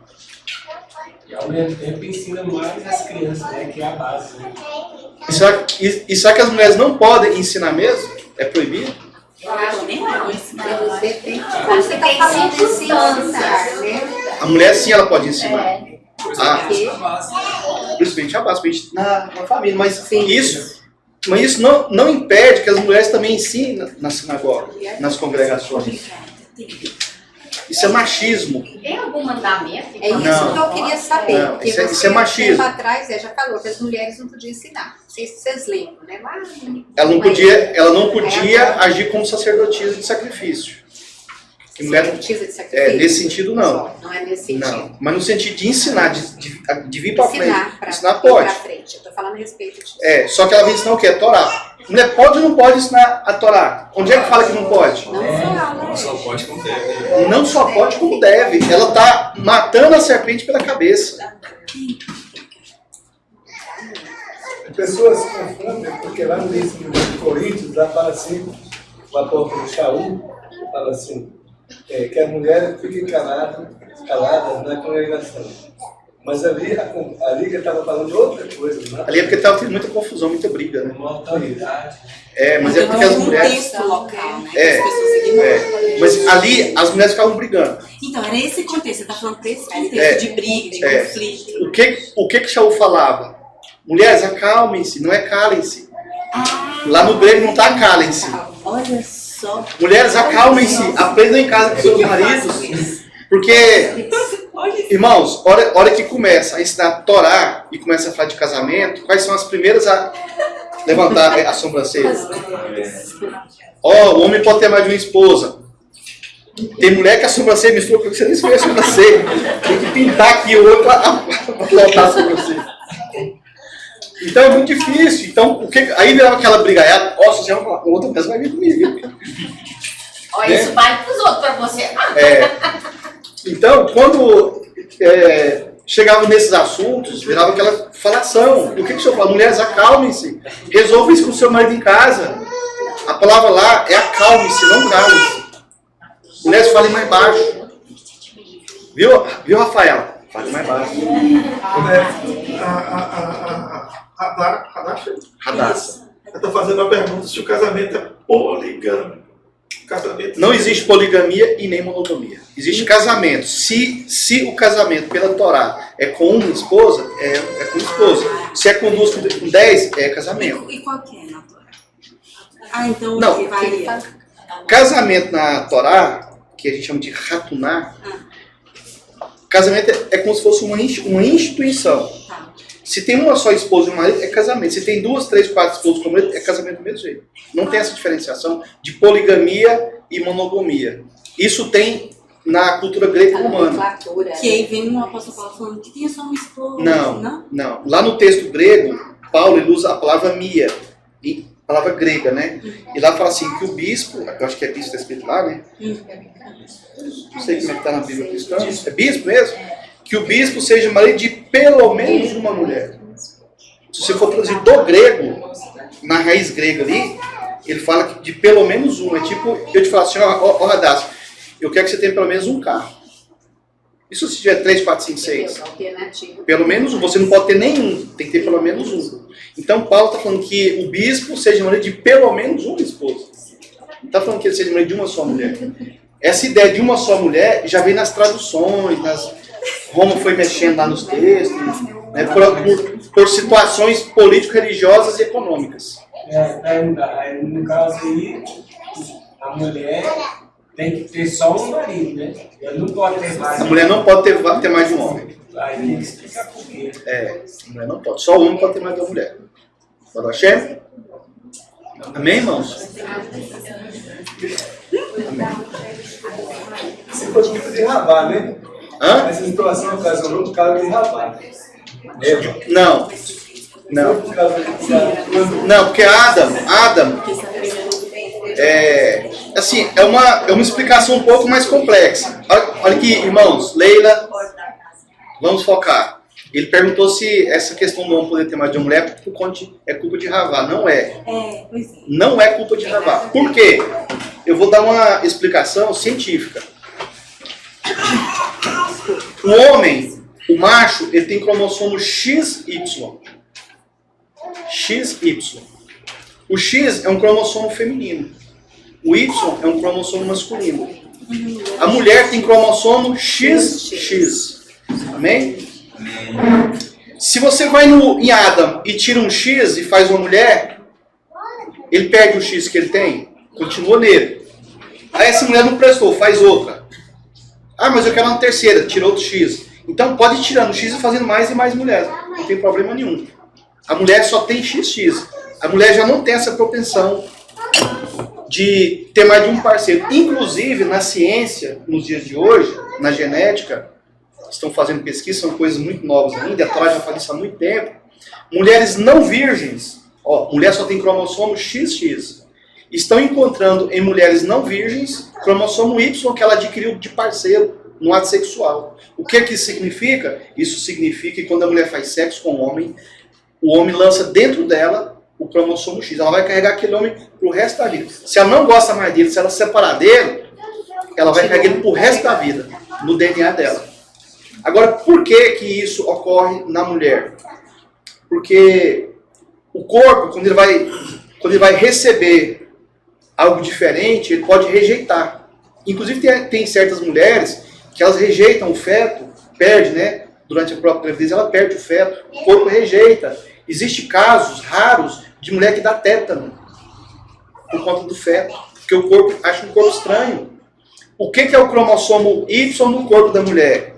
E ao mesmo tempo ensina mais as crianças, né? Que é a base. Né? E será que as mulheres não podem ensinar mesmo? É proibido? você tem. Como você está falando de ensinar, né? A mulher sim, ela pode ensinar. Porque Principalmente a base, principalmente na família. Mas Sim. isso não impede que as mulheres também ensinem na sinagoga, nas congregações. Isso é machismo. Tem algum mandamento? é isso Não. que eu queria saber. Não, porque isso é você, machismo. tempo atrás, já falou que as mulheres não podiam ensinar. Não sei se vocês lembram, né? Mas, Ela não podia agir como sacerdotisa de sacrifício. E mulher, Sacerdotisa de sacrifício? nesse sentido, não. Não é nesse sentido. Não. Mas no sentido de ensinar, de vir para frente. Ensinar ir pode. pra frente. Eu tô falando a respeito disso. Só que ela vem ensinar o quê? A Torá. Mulher pode ou não pode ensinar a Torá? Onde é que fala que não pode? Não fala. Não só pode como deve. Não só pode como deve. Ela está matando a serpente pela cabeça. As pessoas se confundem, porque lá no livro de Coríntios, lá fala assim, o apóstolo Shaul fala assim, que as mulheres fiquem caladas na congregação. Mas ali que estava falando de outra coisa, né? Ali é porque estava tendo muita confusão, muita briga, né? Uma autoridade. Mas é porque as um mulheres... contexto local, né? É, Que as pessoas ignoram. Mas ali as mulheres ficavam brigando. Então, era esse contexto. Você está falando desse contexto É. de briga, de É. conflito. O que Shaul falava? Mulheres, acalmem-se, não é calem-se. Lá no grego não está calem-se. Olha só. Mulheres, acalmem-se, aprendam em casa com seus maridos. Porque, irmãos, hora que começa a ensinar a Torá e começa a falar de casamento, quais são as primeiras a levantar a sobrancelha? O homem pode ter mais de uma esposa. Tem mulher que a sobrancelha mistura porque você nem se vê a sobrancelha. Tem que pintar aqui o outro para lotar a sobrancelha. Então é muito difícil. Então, aí virava aquela brigaiada. Se você é uma outra pessoa, vai vir comigo. Olha, isso vale pros outros, pra você. Então, quando chegava nesses assuntos, virava aquela falação. O que o senhor fala? Mulheres, acalmem-se. Resolva isso com o seu marido em casa. A palavra lá é acalme-se, não calem-se. Mulheres, falem mais baixo. Viu, Rafael? Fale mais baixo. Radassa. Eu estou fazendo uma pergunta se o casamento é poligâmico. Casamento Não existe poligamia e nem monogamia. Existe casamento. Se o casamento pela Torá é com uma esposa, é com esposa. Se é com duas, com 10, é casamento. E qual que é na Torá? Então Não, que varia. Casamento na Torá, que a gente chama de Hatuná, casamento é como se fosse uma instituição. Tá. Se tem uma só esposa e um marido, é casamento. Se tem 2, 3, 4 esposas com marido, é casamento do mesmo jeito. Não tem essa diferenciação de poligamia e monogamia. Isso tem na cultura greco-romana. Que aí vem um apóstolo Paulo falando que tinha só uma esposa. Não. Lá no texto grego, Paulo ele usa a palavra mia, a palavra grega, né? E lá fala assim que o bispo, eu acho que é bispo, está escrito lá, né? Não sei como é que está na Bíblia cristã. É bispo mesmo? Que o bispo seja marido de pelo menos uma mulher. Se você for traduzir do grego, na raiz grega ali, ele fala que de pelo menos um. É tipo, eu te falo assim, Radassa, eu quero que você tenha pelo menos um carro. Isso se tiver 3, 4, 5, 6. Pelo menos um. Você não pode ter nenhum, tem que ter pelo menos um. Então Paulo está falando que o bispo seja marido de pelo menos uma esposa. Não está falando que ele seja marido de uma só mulher. Essa ideia de uma só mulher já vem nas traduções, Roma foi mexendo lá nos textos, né, por situações político-religiosas e econômicas. Aí, no caso aí, a mulher tem que ter só um marido, né? Ela não pode ter mais. A mulher não pode ter mais de um homem. Aí tem que explicar por quê. A mulher não pode. Só o homem pode ter mais de uma mulher. Baruch Hashem? Amém, irmãos? Amém. Se for tipo de rabar, né? Hã? Essa situação ocasionou por causa de rabar. Não. Não. Por causa de Não, porque Adam, é uma explicação um pouco mais complexa. Olha aqui, irmãos, Leila, Vamos focar. Ele perguntou se essa questão do homem poder ter mais de uma mulher é culpa de Ravá. Não é. Pois é. Não é culpa de Ravá. Por quê? Eu vou dar uma explicação científica. O homem, o macho, ele tem cromossomo XY. XY. O X é um cromossomo feminino. O Y é um cromossomo masculino. A mulher tem cromossomo XX. Amém? Se você vai em Adam e tira um X e faz uma mulher, ele perde o X que ele tem? Continua nele. Aí essa mulher não prestou, faz outra. Ah, mas eu quero uma terceira, tira outro X. Então pode ir tirando o X e fazendo mais e mais mulheres. Não tem problema nenhum. A mulher só tem XX. A mulher já não tem essa propensão de ter mais de um parceiro. Inclusive, na ciência, nos dias de hoje, na genética, estão fazendo pesquisa, são coisas muito novas ainda, a Torá já faz isso há muito tempo. Mulheres não virgens, mulher só tem cromossomo XX, estão encontrando em mulheres não virgens cromossomo Y que ela adquiriu de parceiro no ato sexual. O que isso significa? Isso significa que quando a mulher faz sexo com o homem lança dentro dela o cromossomo X. Ela vai carregar aquele homem pro resto da vida. Se ela não gosta mais dele, se ela se separar dele, ela vai carregar ele pro resto da vida, no DNA dela. Agora, por que isso ocorre na mulher? Porque o corpo, quando ele vai receber algo diferente, ele pode rejeitar. Inclusive, tem certas mulheres que elas rejeitam o feto, perde, né? Durante a própria gravidez, ela perde o feto, o corpo rejeita. Existem casos raros de mulher que dá tétano por conta do feto, porque o corpo acha um corpo estranho. O que é o cromossomo Y no corpo da mulher?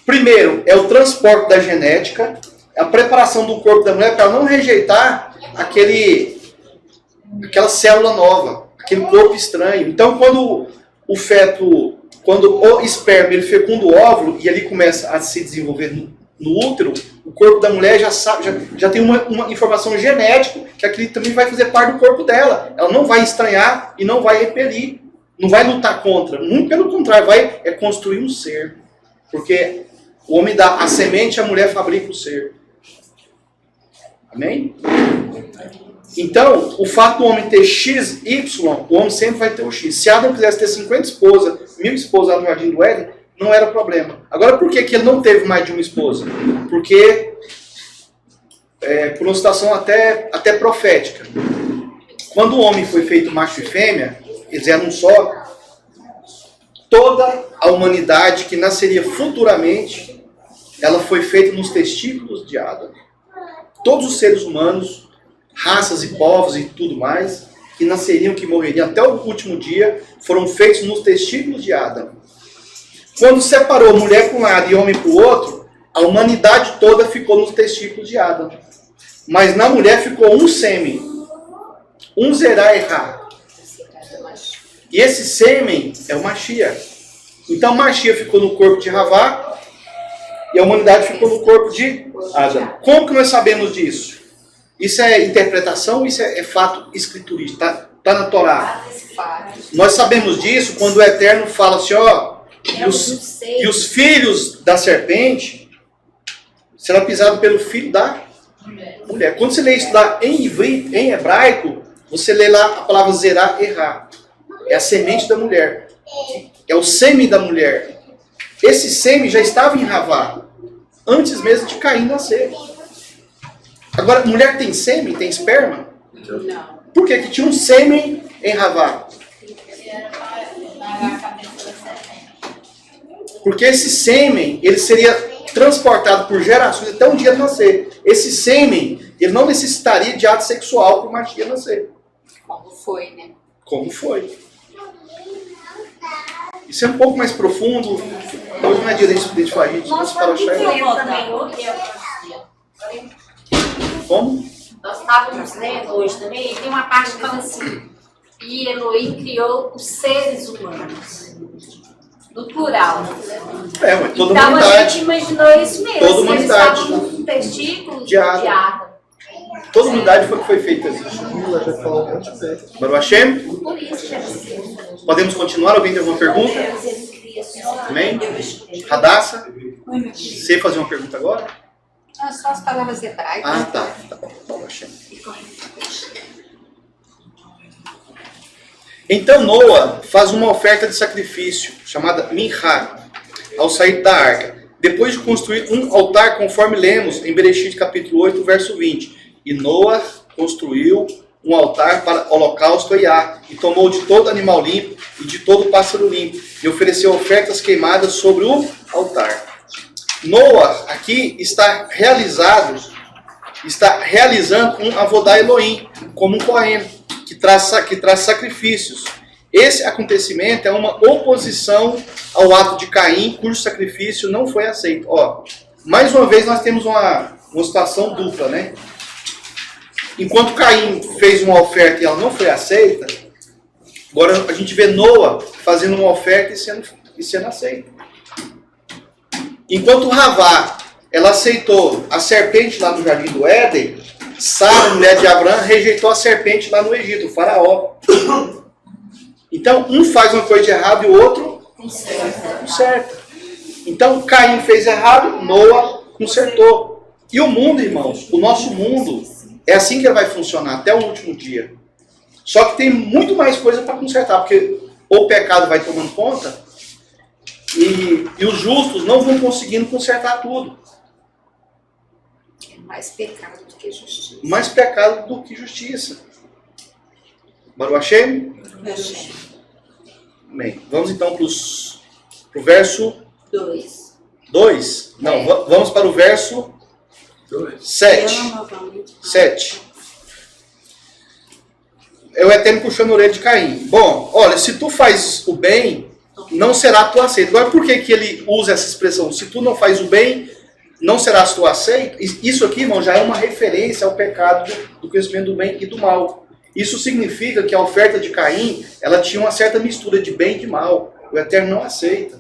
Primeiro, é o transporte da genética, a preparação do corpo da mulher para ela não rejeitar aquela célula nova, aquele corpo estranho. Então, quando o esperma ele fecunda o óvulo e ele começa a se desenvolver no útero, o corpo da mulher já tem uma informação genética que aquilo também vai fazer parte do corpo dela. Ela não vai estranhar e não vai repelir, não vai lutar contra. Muito pelo contrário, vai construir um ser. Porque o homem dá a semente, a mulher fabrica o ser. Amém? Então, o fato do homem ter XY, o homem sempre vai ter o X. Se Adão quisesse ter 50 esposas, 1000 esposas lá no Jardim do Éden, não era problema. Agora, por que ele não teve mais de uma esposa? Porque, por uma situação até profética. Quando o homem foi feito macho e fêmea, eles eram um só, toda a humanidade que nasceria futuramente, ela foi feita nos testículos de Adão. Todos os seres humanos, raças e povos e tudo mais, que nasceriam, que morreriam até o último dia, foram feitos nos testículos de Adão. Quando separou mulher para um lado e homem para o outro, a humanidade toda ficou nos testículos de Adão. Mas na mulher ficou um sêmen, um zerá errar. E esse sêmen é o Mashiach. Então Mashiach ficou no corpo de Ravá e a humanidade ficou no corpo de Adão. Como que nós sabemos disso? Isso é interpretação, isso é fato escriturístico, está na Torá. Nós sabemos disso quando o Eterno fala assim, e os filhos da serpente serão pisados pelo filho da mulher. Quando você lê isso lá em hebraico, você lê lá a palavra zerá errar. É a semente da mulher. É o sêmen da mulher. Esse sêmen já estava em Ravá, antes mesmo de Caim nascer. Agora, mulher tem sêmen, tem esperma? Não. Por quê? Que tinha um sêmen em Ravá. Porque esse sêmen, ele seria transportado por gerações até um dia nascer. Esse sêmen, ele não necessitaria de ato sexual para o Mashiach nascer. Como foi, né? Como foi. Isso é um pouco mais profundo. Hoje não é dia de falar isso, mas para achar. Como? Nós estávamos lendo hoje também, tem uma parte que fala assim, e Elohim criou os seres humanos. No plural. Mas toda então humanidade. A gente imaginou isso mesmo. Toda humanidade. Eles estavam no testículo De Adão. Toda humanidade foi feita assim. Baruch Hashem? Por isso, Podemos continuar? Alguém tem alguma pergunta? Amém? Radassa, Oi, meu filho. você fazer uma pergunta agora? Ah, só as palavras hebraicas. Ah, tá. Tá bom. Então, achei. Então Noa faz uma oferta de sacrifício, chamada Minhá, ao sair da arca, depois de construir um altar, conforme lemos em Bereshit capítulo 8, verso 20. E Noa construiu um altar para holocausto a Iá, e tomou de todo animal limpo e de todo pássaro limpo, e ofereceu ofertas queimadas sobre o altar. Noa aqui está realizando um Avodá Elohim, como um Kohen, que traz sacrifícios. Esse acontecimento é uma oposição ao ato de Caim, cujo sacrifício não foi aceito. Ó, mais uma vez nós temos uma situação dupla, né? Enquanto Caim fez uma oferta e ela não foi aceita, agora a gente vê Noa fazendo uma oferta e sendo aceita. Enquanto Havá, ela aceitou a serpente lá no Jardim do Éden, Sara, mulher de Abraão, rejeitou a serpente lá no Egito, o faraó. Então, um faz uma coisa de errado e o outro conserta. Então, Caim fez errado, Noa consertou. E o mundo, irmãos, o nosso mundo, é assim que ele vai funcionar até o último dia. Só que tem muito mais coisa para consertar, porque o pecado vai tomando conta e os justos não vão conseguindo consertar tudo. É mais pecado do que justiça. Mais pecado do que justiça. Baruch Hashem? Amém. Vamos então para o verso 2. Não, vamos para o verso 7. 7. É o Eterno puxando a orelha de Caim. Bom, olha, se tu faz o bem, não será tu aceito. Agora, por que ele usa essa expressão? Se tu não faz o bem, não serás tu aceito? Isso aqui, irmão, já é uma referência ao pecado do conhecimento do bem e do mal. Isso significa que a oferta de Caim, ela tinha uma certa mistura de bem e de mal. O Eterno não aceita.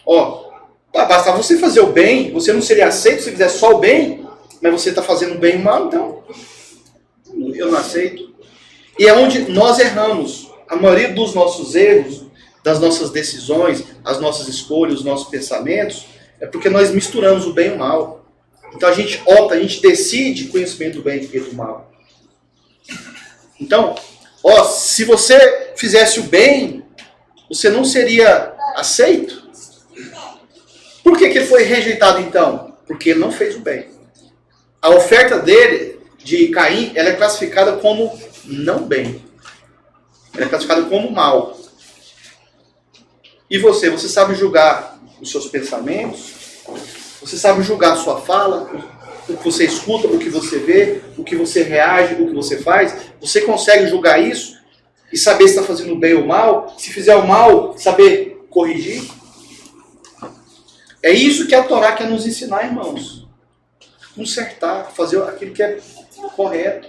Ó, basta você fazer o bem, você não seria aceito se fizer só o bem, mas você está fazendo o bem e o mal, então eu não aceito. E é onde nós erramos. A maioria dos nossos erros, das nossas decisões, as nossas escolhas, os nossos pensamentos, é porque nós misturamos o bem e o mal. Então a gente opta, a gente decide conhecimento do bem e do mal. Então, ó, se você fizesse o bem, você não seria aceito. Por que ele foi rejeitado então? Porque ele não fez o bem. A oferta dele, de Caim, ela é classificada como não bem. Ela é classificada como mal. E você sabe julgar os seus pensamentos? Você sabe julgar a sua fala? O que você escuta, o que você vê, o que você reage, o que você faz? Você consegue julgar isso? E saber se está fazendo bem ou mal? Se fizer o mal, saber corrigir? É isso que a Torá quer nos ensinar, irmãos. Consertar, fazer aquilo que é correto.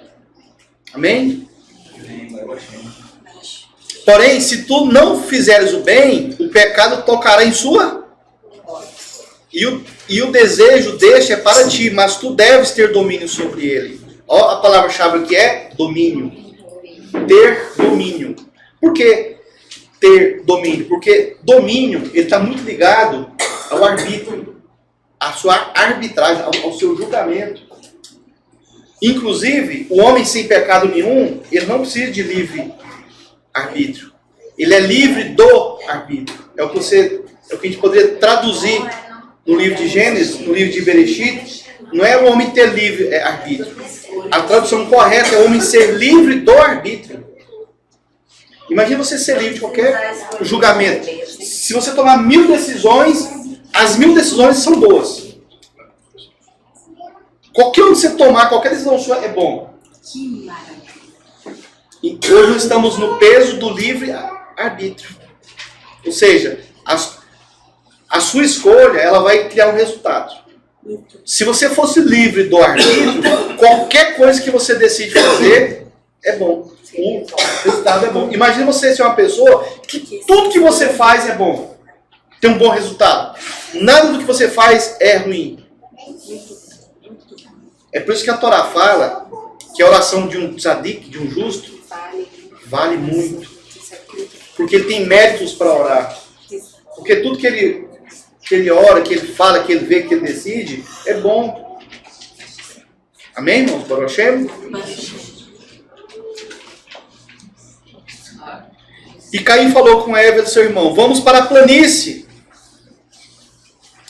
Amém? Porém, se tu não fizeres o bem, o pecado tocará em sua. E o desejo deste é para ti, mas tu deves ter domínio sobre ele. Ó, a palavra-chave aqui é domínio. Ter domínio. Por que ter domínio? Porque domínio, ele está muito ligado ao arbítrio, à sua arbitragem, ao seu julgamento. Inclusive, o homem sem pecado nenhum, ele não precisa de livre arbítrio. Ele é livre do arbítrio. É o que a gente poderia traduzir no livro de Gênesis, no livro de Bereshit. Não é o homem ter livre arbítrio. A tradução correta é o homem ser livre do arbítrio. Imagina você ser livre de qualquer julgamento. Se você tomar 1000 decisões, as 1000 decisões são boas. Qualquer um que você tomar, qualquer decisão sua é bom. Que maravilha. E hoje nós estamos no peso do livre arbítrio. Ou seja, a sua escolha, ela vai criar um resultado. Se você fosse livre do arbítrio, qualquer coisa que você decide fazer é bom. O resultado é bom. Imagina você ser uma pessoa que tudo que você faz é bom. Tem um bom resultado. Nada do que você faz é ruim. É por isso que a Torá fala que a oração de um tzadik, de um justo, vale muito. Porque ele tem méritos para orar. Porque tudo que ele ora, que ele fala, que ele vê, que ele decide, é bom. Amém, irmãos? Baruch Hashem? E Caim falou com Eva, seu irmão, vamos para a planície.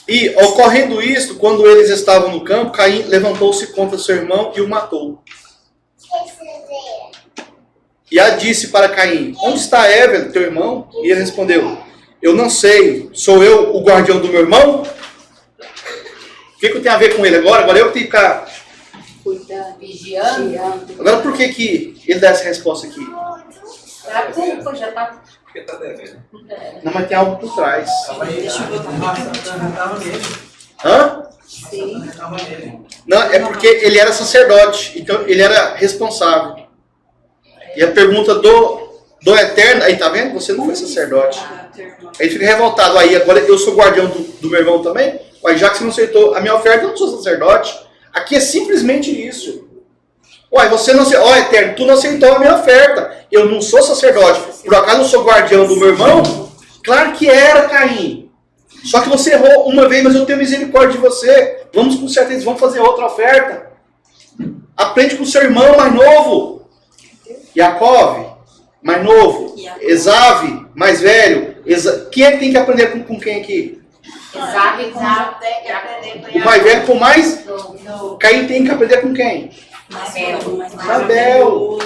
E, ocorrendo isto, quando eles estavam no campo, Caim levantou-se contra seu irmão e o matou. E a disse para Caim, onde está Eva, teu irmão? E ele respondeu, eu não sei, sou eu o guardião do meu irmão? O que eu tenho a ver com ele agora? Agora eu que tenho que ficar... Cuidando, Vigiando. Agora por que ele dá essa resposta aqui? A culpa já tá. Porque tá devendo. Não, mas tem algo por trás. Deixa eu botar Hã? Sim. Não, é porque ele era sacerdote, então ele era responsável. E a pergunta do Eterno, aí tá vendo? Você não foi sacerdote. Aí ele fica revoltado, aí agora eu sou guardião do meu irmão também? Uai, já que você não aceitou a minha oferta, eu não sou sacerdote. Aqui é simplesmente isso. Uai, você não aceitou, ó Eterno, tu não aceitou a minha oferta. Eu não sou sacerdote. Por acaso eu sou guardião do meu irmão? Claro que era, Caim. Só que você errou uma vez, mas eu tenho misericórdia de você. Vamos consertar isso, vamos fazer outra oferta. Aprende com o seu irmão mais novo. Jacob, mais novo. Esave, mais velho. Quem é que tem que aprender com quem aqui? Exato, tem que aprender O mais velho com mais? Caim tem que aprender com quem? Abel.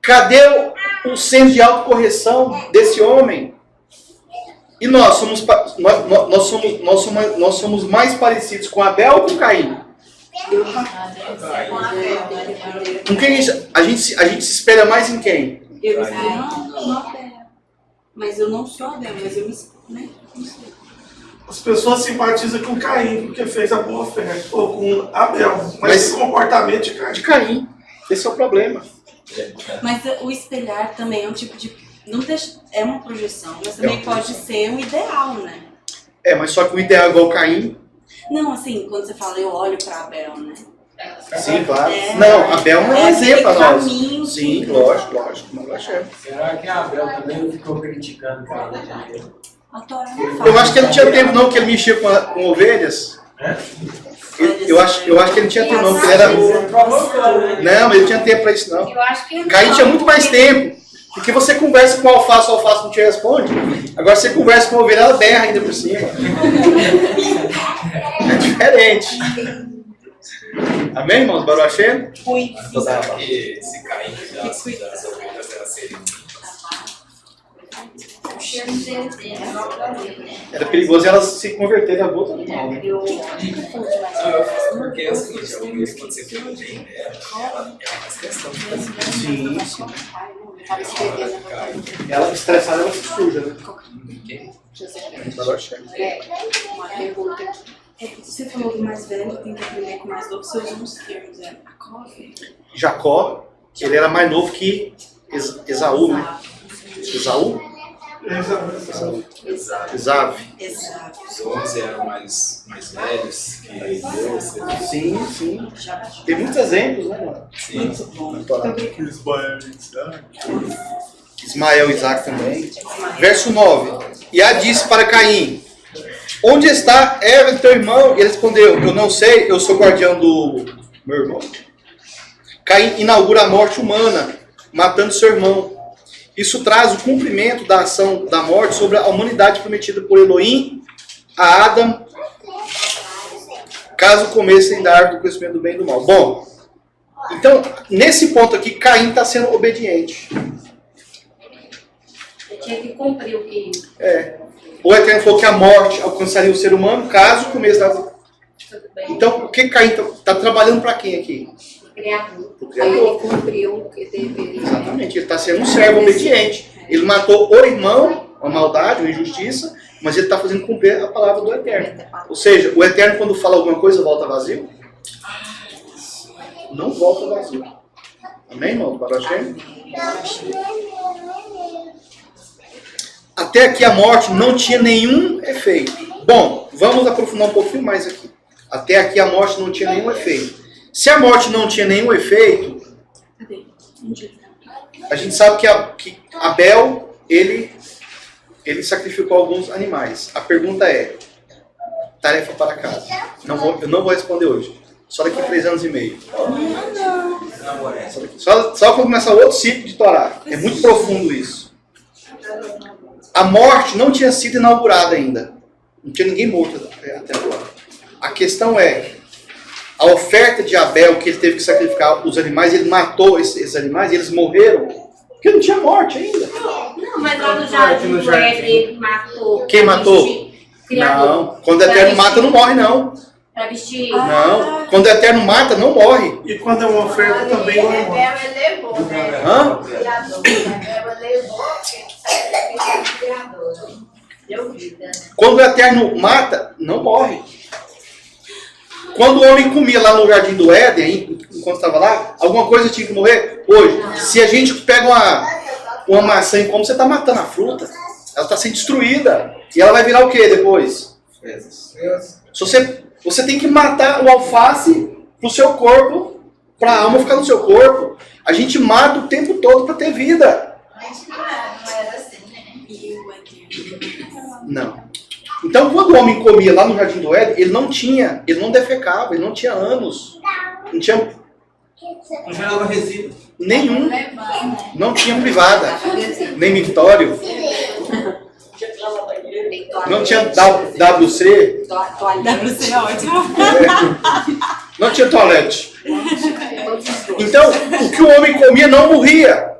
Cadê o senso de autocorreção desse homem? E nós somos mais parecidos com Abel ou com Caim? Com quem a gente se espelha mais em quem? Eu não Abel. Mas eu não sou Abel, mas eu me... Não sei. As pessoas simpatizam com Caim porque fez a boa oferta, ou com Abel, mas Mas- esse comportamento de Caim. De Caim. Esse é o problema. Mas o espelhar também é um tipo de... Não deixa, é uma projeção, mas também pode ser um ideal, né? É, mas só que o ideal é igual Caim. Não, assim, quando você fala eu olho pra Abel, né? Sim, claro. É. Não, Abel não é um É aquele exemplo para nós. caminho Sim, que- lógico. Não achei. Será que Abel também não ficou criticando Caim? A Torá não fala. Eu acho que ele não tinha tempo não, que ele mexia com ovelhas. Eu acho que ele não tinha tempo não, porque ele era... Não, mas ele tinha tempo para isso não. Eu acho que Caim tinha muito mais tempo. Porque você conversa com o alface não te responde. Agora você conversa com a ovelha, ela berra ainda por cima. É diferente. Amém, irmãos? Baruch Hashem? Será que esse Caim das ovelhas era seria? Era perigoso elas se converterem a boa total, né? Porque é o seguinte, a ovelha quando você cuida bem dela, ela faz questão de fazer. Sim. Ela estressada, ela se suja, né? Baruch Hashem. Uma pergunta. Você falou do mais velho, tem que aprender com o mais novo, você usa uns termos, é Jacó, ele era mais novo que Esaú, né? Esaú? Esave. Exato. Os 11 eram mais velhos que Deus. Sim. Tem muitos exemplos, né, mano? Sim. Muito bom. Na Torá. Ismael e Isaac também. Verso 9. E a disse para Caim, onde está Eva, teu irmão? E ele respondeu, eu não sei, eu sou guardião do meu irmão. Caim inaugura a morte humana, matando seu irmão. Isso traz o cumprimento da ação da morte sobre a humanidade prometida por Elohim a Adão, caso comecem da árvore do conhecimento do bem e do mal. Bom, então, nesse ponto aqui, Caim está sendo obediente. Ele tinha que cumprir o que... O Eterno falou que a morte alcançaria o ser humano caso comece da... Tudo bem. Então, o que Caim está trabalhando para quem aqui? Criador. Pro Aí Criador. ele cumpriu o que deveria. Exatamente, ele está sendo um servo obediente. Ele matou o irmão, uma maldade, uma injustiça, mas ele está fazendo cumprir a palavra do Eterno. Ou seja, o Eterno, quando fala alguma coisa, volta vazio? Não volta vazio. Amém, irmão? Baruch Hashem? Até aqui a morte não tinha nenhum efeito. Bom, vamos aprofundar um pouquinho mais aqui. Até aqui a morte não tinha nenhum efeito. Se a morte não tinha nenhum efeito, Cadê? Onde? a gente sabe que Abel, ele ele sacrificou alguns animais. A pergunta é, tarefa para casa. Eu não vou responder hoje. Só daqui a 3 anos e meio. Só quando começar outro ciclo de Torá. É muito profundo isso. A morte não tinha sido inaugurada ainda. Não tinha ninguém morto até agora. A questão é, a oferta de Abel, que ele teve que sacrificar os animais, ele matou esses animais e eles morreram, porque não tinha morte ainda. Não, mas lá no jardim do Éden ele matou. Quem matou? Não, quando o Eterno mata não morre não. Pra vestir. Não, quando o Eterno mata não morre. E quando é uma oferta também não morre. Hã? Quando o Eterno mata, não morre. Quando o homem comia lá no jardim do Éden, enquanto estava lá, alguma coisa tinha que morrer? Hoje, se a gente pega uma maçã e come, você está matando a fruta. Ela está sendo destruída. E ela vai virar o que depois? Se você tem que matar o alface pro seu corpo, para a alma ficar no seu corpo. A gente mata o tempo todo para ter vida. Não. Então, quando o homem comia lá no jardim do Éden, ele não defecava, ele não tinha ânus, não tinha gerava resíduo nenhum, não tinha privada, nem mictório, não tinha WC, WC é ótimo. não tinha toalete. Então, o que o homem comia não morria.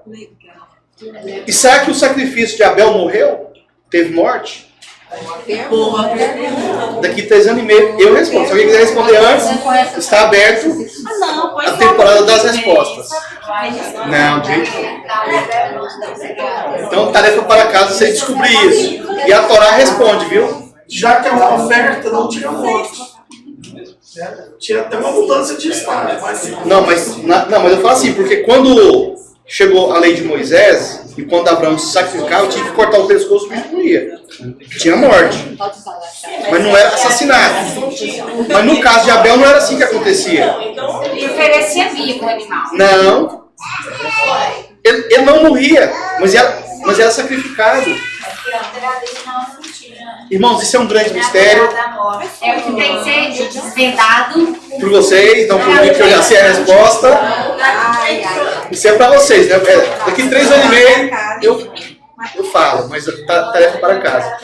E será que o sacrifício de Abel morreu? Teve morte? Boa. Daqui 3 anos e meio, eu respondo. Se alguém quiser responder antes, está aberto a temporada das respostas. Não, gente. Então, tarefa para casa, você descobrir isso. E a Torá responde, viu? Já que é uma oferta, não tinha morte. Tinha até uma mudança de estado. Não, mas eu falo assim, porque quando chegou a lei de Moisés, e quando Abraão se sacrificava, tinha que cortar o pescoço, o bicho morria. Tinha morte. Mas não era assassinato. Mas no caso de Abel não era assim que acontecia. Ele oferecia vivo o animal. Não. Ele não morria, mas era sacrificado. Irmãos, isso é um grande mistério. É o que tem que ser desvendado. Por vocês, não por mim, que eu já sei a resposta. Isso é para vocês, né? Daqui 3 anos e meio eu falo, mas tarefa para casa.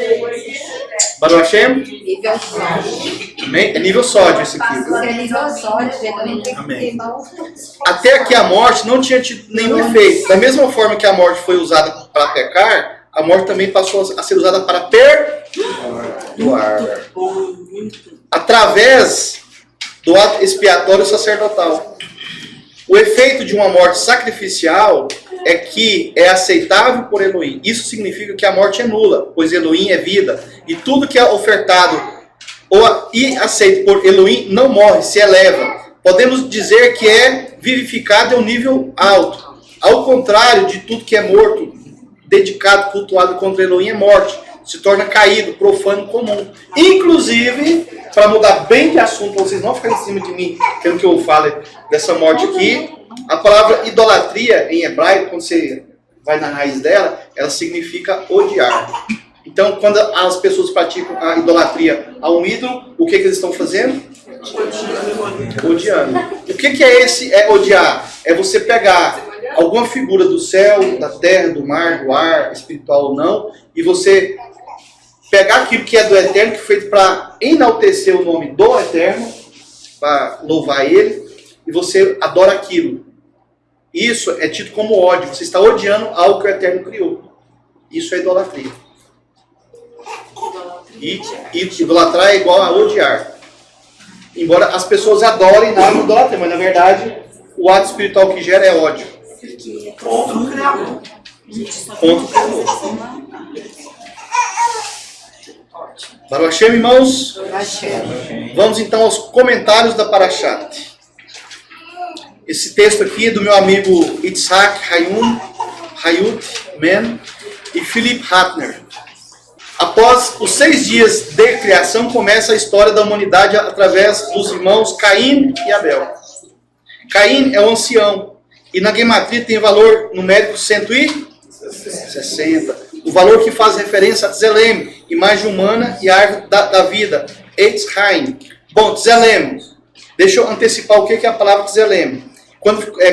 Baruch Hashem? Amém? É nível sódio esse aqui. Amém. Até aqui a morte não tinha tido nenhum efeito. Da mesma forma que a morte foi usada para pecar, a morte também passou a ser usada para perdoar. Através do ato expiatório sacerdotal. O efeito de uma morte sacrificial é que é aceitável por Elohim. Isso significa que a morte é nula, pois Elohim é vida. E tudo que é ofertado e aceito por Elohim não morre, se eleva. Podemos dizer que é vivificado em um nível alto. Ao contrário de tudo que é morto, dedicado, cultuado contra Elohim é morte. Se torna caído, profano, comum. Inclusive, para mudar bem de assunto, para vocês não ficarem em cima de mim, querendo que eu fale dessa morte aqui, a palavra idolatria em hebraico, quando você vai na raiz dela, ela significa odiar. Então, quando as pessoas praticam a idolatria a um ídolo, o que eles estão fazendo? Odiando. O que é odiar? É você pegar alguma figura do céu, da terra, do mar, do ar, espiritual ou não, e você pegar aquilo que é do Eterno, que foi feito para enaltecer o nome do Eterno, para louvar Ele, e você adora aquilo. Isso é tido como ódio. Você está odiando algo que o Eterno criou. Isso é idolatria. E idolatrar é igual a odiar. Embora as pessoas adorem nada de idolatria, mas na verdade o ato espiritual que gera é ódio. Contra o Criador. Contra o Criador. Baruch Hashem, irmãos. Vamos então aos comentários da Parashat. Esse texto aqui é do meu amigo Itzhak Hayut Men e Philip Hatner. Após os 6 dias de criação, começa a história da humanidade através dos irmãos Caim e Abel. Caim é o ancião e na gematria tem valor numérico 160. o valor que faz referência a Tzelem, imagem humana e a árvore da vida, Eitz Haim. Bom, Tzelem, deixa eu antecipar o que é a palavra Tzelem.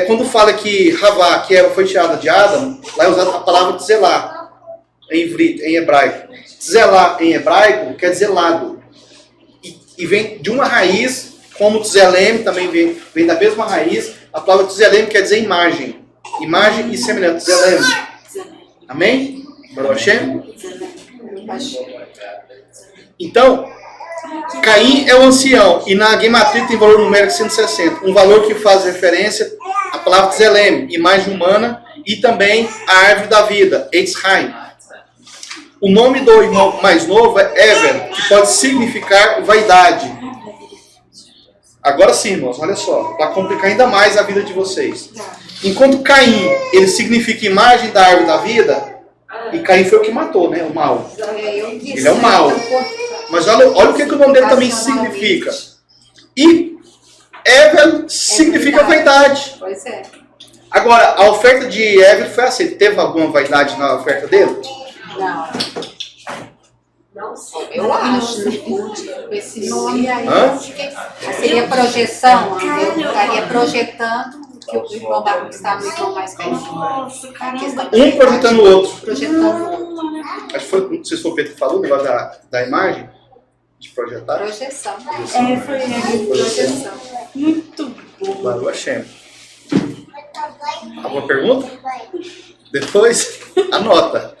Quando fala que Havá, que foi tirada de Adam, lá é usada a palavra Tzelá, em hebraico. Tzelá, em hebraico, quer dizer lado. E vem de uma raiz, como Tzelem, também vem da mesma raiz. A palavra Tzelem quer dizer imagem. Imagem e semelhança. Tzelem. Amém? Baruch Hashem? Então, Caim é o ancião, e na Gematria tem valor numérico 160, um valor que faz referência à palavra Tzelem, imagem humana, e também a árvore da vida, Eitz Haim. O nome do irmão mais novo é Ever, que pode significar vaidade. Agora sim, irmãos, olha só, para complicar ainda mais a vida de vocês. Enquanto Caim, ele significa imagem da árvore da vida, e Caim foi o que matou, né, o mal. Ele é o mal. Mas olha o que o nome dele também significa. E Ever significa vaidade. Pois é. Agora, a oferta de Ever foi aceita. Teve alguma vaidade na oferta dele? Não. Não sei. Eu acho. Esse nome aí. Seria projeção. Eu estaria projetando que o irmão da está no irmão mais velho. Um projetando o outro. Projetando o outro. Acho que foi, não sei se foi o Pedro que falou, o negócio da imagem. De projetar. Projeção. Foi Projeção. muito bom. Baruch Hashem. Alguma pergunta? Depois, anota.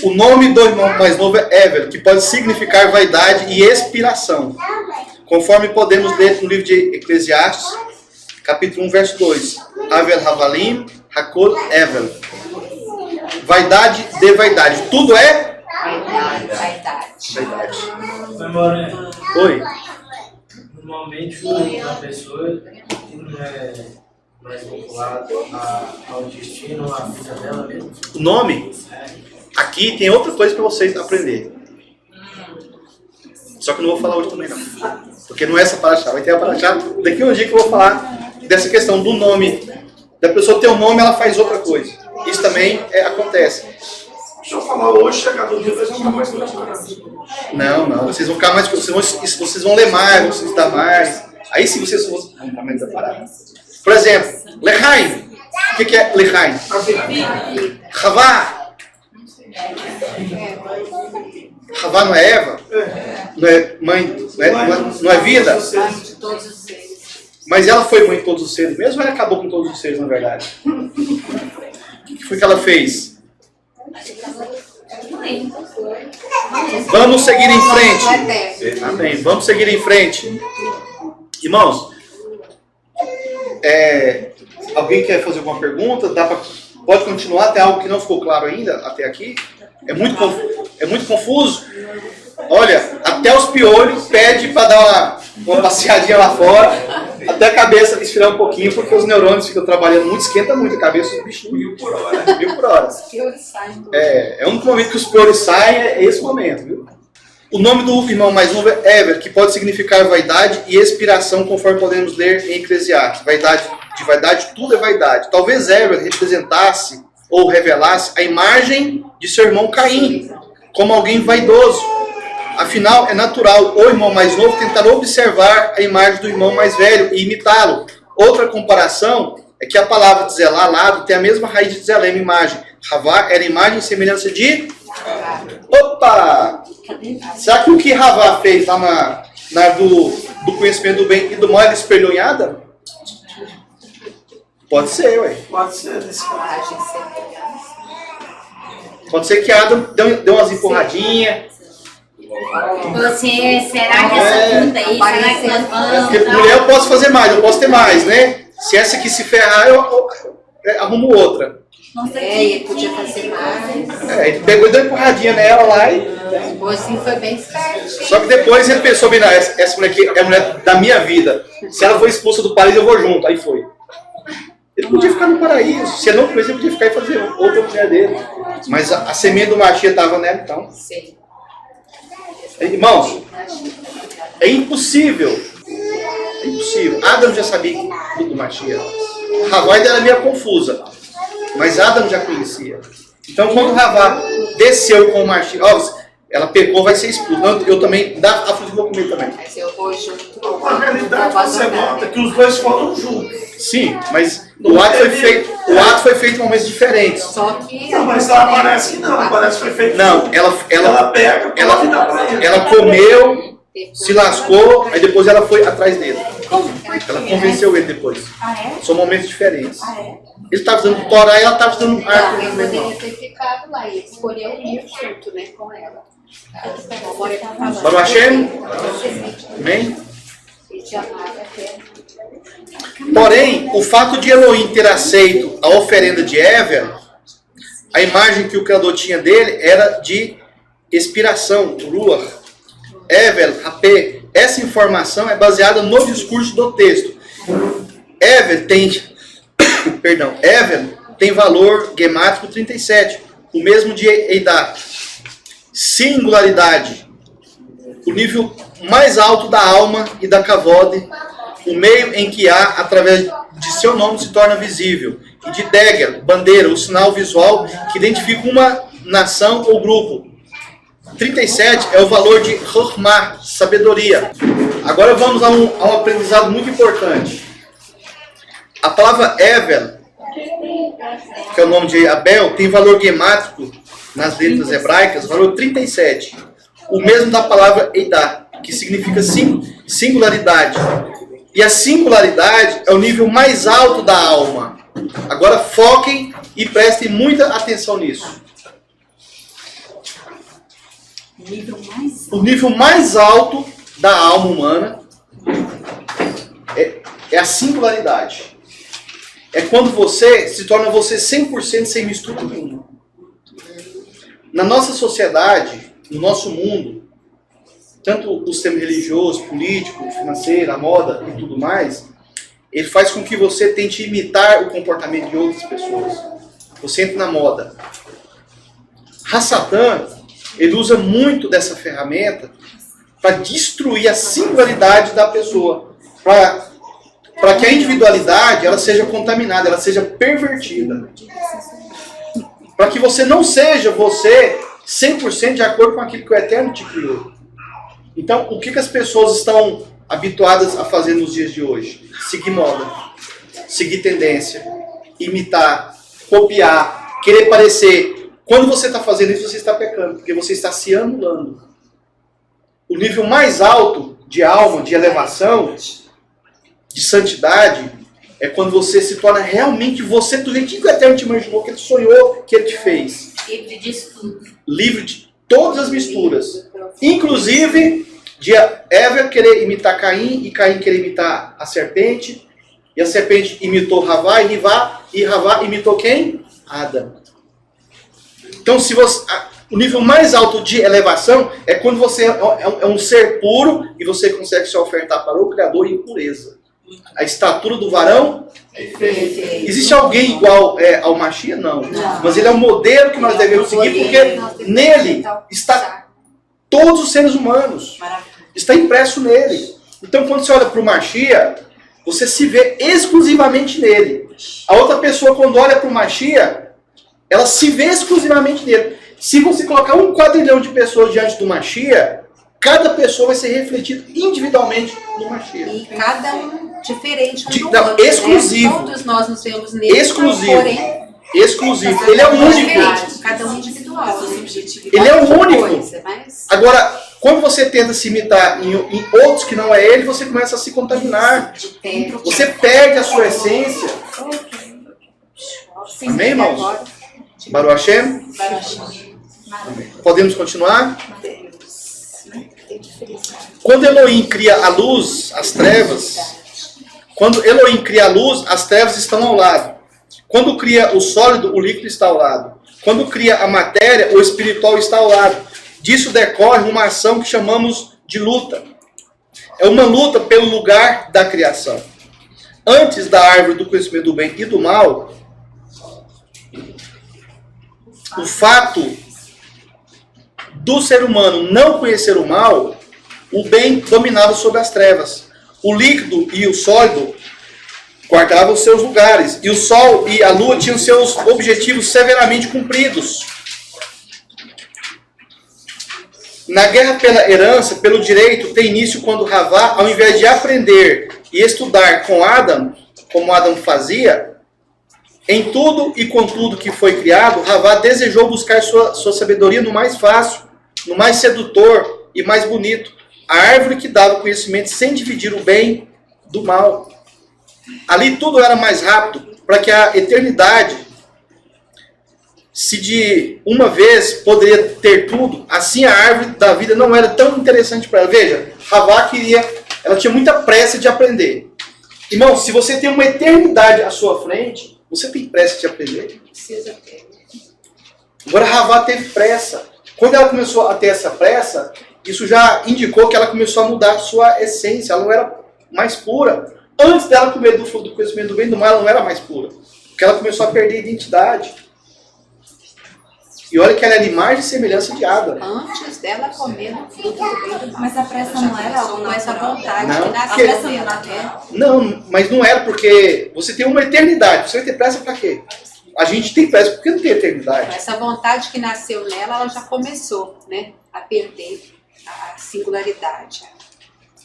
O nome do irmão mais novo é Ever, que pode significar vaidade e expiração. Conforme podemos ler no livro de Eclesiastes, capítulo 1, verso 2. Aver Havalim, Hakol Ever. Vaidade de vaidade. Tudo é? Vaidade. Oi. Normalmente uma pessoa que não é mais vinculada ao destino, à vida dela mesmo. O nome? Aqui tem outra coisa para vocês aprenderem. Só que eu não vou falar hoje também não. Porque não é essa paraxá. Vai ter a paraxá daqui a um dia que eu vou falar dessa questão do nome. Da pessoa ter um nome, ela faz outra coisa. Isso também acontece. Deixa eu falar hoje, chegar no dia, vai ficar mais preparado. Não. Vocês vão ficar mais... Vocês vão ler mais, vão estudar mais. Aí sim vocês vão ficar mais preparados. Por exemplo, Lechaim. O que é Lechaim? Havá. Havá não é Eva? Não é mãe? Não é vida? De todos os seres. Mas ela foi mãe de todos os seres mesmo ou ela acabou com todos os seres, na verdade? O que foi que ela fez? Vamos seguir em frente. Amém. Vamos seguir em frente. Irmãos, alguém quer fazer alguma pergunta? Pode continuar? Tem algo que não ficou claro ainda até aqui? É muito confuso? Olha, até os piolhos pedem para dar uma passeadinha lá fora, até a cabeça esfriar um pouquinho, porque os neurônios ficam trabalhando muito, esquenta muito a cabeça dos bichinhos. 1000 por hora. 1000 por hora. É o único momento que os piolhos saem, é esse momento, viu? O nome do irmão mais novo é Ever, que pode significar vaidade e expiração, conforme podemos ler em Eclesiastes. De vaidade, tudo é vaidade. Talvez Ever representasse ou revelasse a imagem de seu irmão Caim, como alguém vaidoso. Afinal, é natural o irmão mais novo tentar observar a imagem do irmão mais velho e imitá-lo. Outra comparação é que a palavra tzelá, lado, tem a mesma raiz de tzelem, imagem. Havá era imagem e semelhança de... Opa! Será que o que Havá fez lá na área do conhecimento do bem e do mal, ele espelhou em Adam? Pode ser, ué. Pode ser nesse caso. Pode ser que Adam deu umas empurradinhas. Você, será que essa fruta aí, será que nós vamos? Porque mulher eu posso fazer mais, eu posso ter mais, né? Se essa aqui se ferrar, eu arrumo outra. Ele podia fazer mais. Ele pegou e deu uma empurradinha nela lá e... Depois sim foi bem certo. Só que depois ele pensou, bem, essa mulher aqui é a mulher da minha vida. Se ela for expulsa do paraíso, eu vou junto. Aí foi. Ele podia ficar no paraíso. Se ele não quisesse, ele podia ficar e fazer outra mulher dele. Mas a semente do Machia estava nela, então. Sim. Irmãos, é impossível. É impossível. Adam já sabia tudo do Machia. Havá era meio confusa. Mas Adam já conhecia. Então, quando Havá desceu com o Marchi, ó, ela pecou, vai ser expulsa. Eu também, a fruta eu vou comer também. Mas eu vou junto. Na realidade, você nota que os dois foram juntos. Sim, mas o ato foi feito em momentos diferentes. Só que. Não, mas ela parece que não. Parece que foi feito. Não, Ela pega, pode dar pra ele. ela comeu, se lascou, aí depois ela foi atrás dele. Como? Por Ela quê? convenceu ele depois. Ah, é? São momentos diferentes. Ah, é? Ele estava dando Torá e ela estava dando Não, arco ele no mesmo. poderia ter ficado lá e escolheu ir junto, né, com ela. Baruch Hashem? Amém? Ele te amava até. Porém, o fato de Elohim ter aceito a oferenda de Ever, a imagem que o Criador tinha dele era de expiração, Ruach, Ever, Rapé. Essa informação é baseada no discurso do texto. Ever tem valor gemátrico 37, o mesmo de Eidá. Singularidade, o nível mais alto da alma e da kavod, o meio em que há, através de seu nome, se torna visível. E de Degel, bandeira, o sinal visual que identifica uma nação ou grupo. 37 é o valor de Chokhmah, sabedoria. Agora vamos a um aprendizado muito importante. A palavra Evel, que é o nome de Abel, tem valor gemátrico nas letras hebraicas, valor 37. O mesmo da palavra Eidá, que significa singularidade. E a singularidade é o nível mais alto da alma. Agora foquem e prestem muita atenção nisso. O nível mais alto da alma humana é a singularidade. É quando você se torna você 100% sem mistura nenhuma. Na nossa sociedade, no nosso mundo, tanto o sistema religioso, político, financeiro, a moda e tudo mais, ele faz com que você tente imitar o comportamento de outras pessoas. Você entra na moda. Hassatan, ele usa muito dessa ferramenta para destruir a singularidade da pessoa, para que a individualidade ela seja contaminada, ela seja pervertida. Para que você não seja você 100% de acordo com aquilo que o Eterno te criou. Então, o que as pessoas estão habituadas a fazer nos dias de hoje? Seguir moda, seguir tendência, imitar, copiar, querer parecer. Quando você está fazendo isso, você está pecando, porque você está se anulando. O nível mais alto de alma, de elevação, de santidade, é quando você se torna realmente você do jeitinho que o Eterno te imaginou, que ele sonhou, que ele te fez. Livre disso tudo. Livre de todas as misturas. Inclusive de Eva querer imitar Caim, e Caim querer imitar a serpente, e a serpente imitou Havá, e Havá imitou quem? Adão. Então, se você, o nível mais alto de elevação é quando você é um ser puro e você consegue se ofertar para o Criador em pureza. A estatura do varão. Existe alguém igual ao Mashiach? Não. Mas ele é o modelo que nós devemos seguir, porque nele está todos os seres humanos. Está impresso nele. Então, quando você olha para o Mashiach, você se vê exclusivamente nele. A outra pessoa, quando olha para o Mashiach, ela se vê exclusivamente nele. Se você colocar 1 quadrilhão de pessoas diante do Mashiach, cada pessoa vai ser refletida individualmente no Mashiach. E cada um diferente um do Não, outro, exclusivo. Né? Todos nós nos vemos nele, Exclusivo. porém... Exclusivo. Ele é o único. Cada um individual. Ele é o único. Coisa, mas... Agora, quando você tenta se imitar em outros que não é ele, você começa a se contaminar. Você perde a sua essência. Amém, irmãos? Baruch Hashem? Podemos continuar? Quando Elohim cria a luz, as trevas... Quando Elohim cria a luz, as trevas estão ao lado. Quando cria o sólido, o líquido está ao lado. Quando cria a matéria, o espiritual está ao lado. Disso decorre uma ação que chamamos de luta. É uma luta pelo lugar da criação. Antes da árvore do conhecimento do bem e do mal, o fato do ser humano não conhecer o mal, o bem dominava sobre as trevas. O líquido e o sólido guardava os seus lugares. E o Sol e a Lua tinham seus objetivos severamente cumpridos. Na guerra pela herança, pelo direito, tem início quando Havá, ao invés de aprender e estudar com Adão, como Adão fazia, em tudo e com tudo que foi criado, Havá desejou buscar sua sabedoria no mais fácil, no mais sedutor e mais bonito, a árvore que dava conhecimento sem dividir o bem do mal. Ali tudo era mais rápido, para que a eternidade, se de uma vez poderia ter tudo, assim a árvore da vida não era tão interessante para ela. Veja, Havá ela tinha muita pressa de aprender. Irmão, se você tem uma eternidade à sua frente, você tem pressa de aprender? Precisa ter. Agora Havá teve pressa. Quando ela começou a ter essa pressa, isso já indicou que ela começou a mudar a sua essência, ela não era mais pura. Antes dela comer do fruto do conhecimento do bem e do mal, ela não era mais pura. Porque ela começou a perder a identidade. E olha que ela era imagem e semelhança de Adão. Antes dela comer no fruto do bem e do mal. Mas a pressa não era algo com essa natural? vontade Não, que A nasceu pressa não é dela, natural? Não, mas não era porque você tem uma eternidade. Você vai ter pressa para quê? A gente tem pressa porque não tem eternidade. Essa vontade que nasceu nela, ela já começou, né, a perder a singularidade,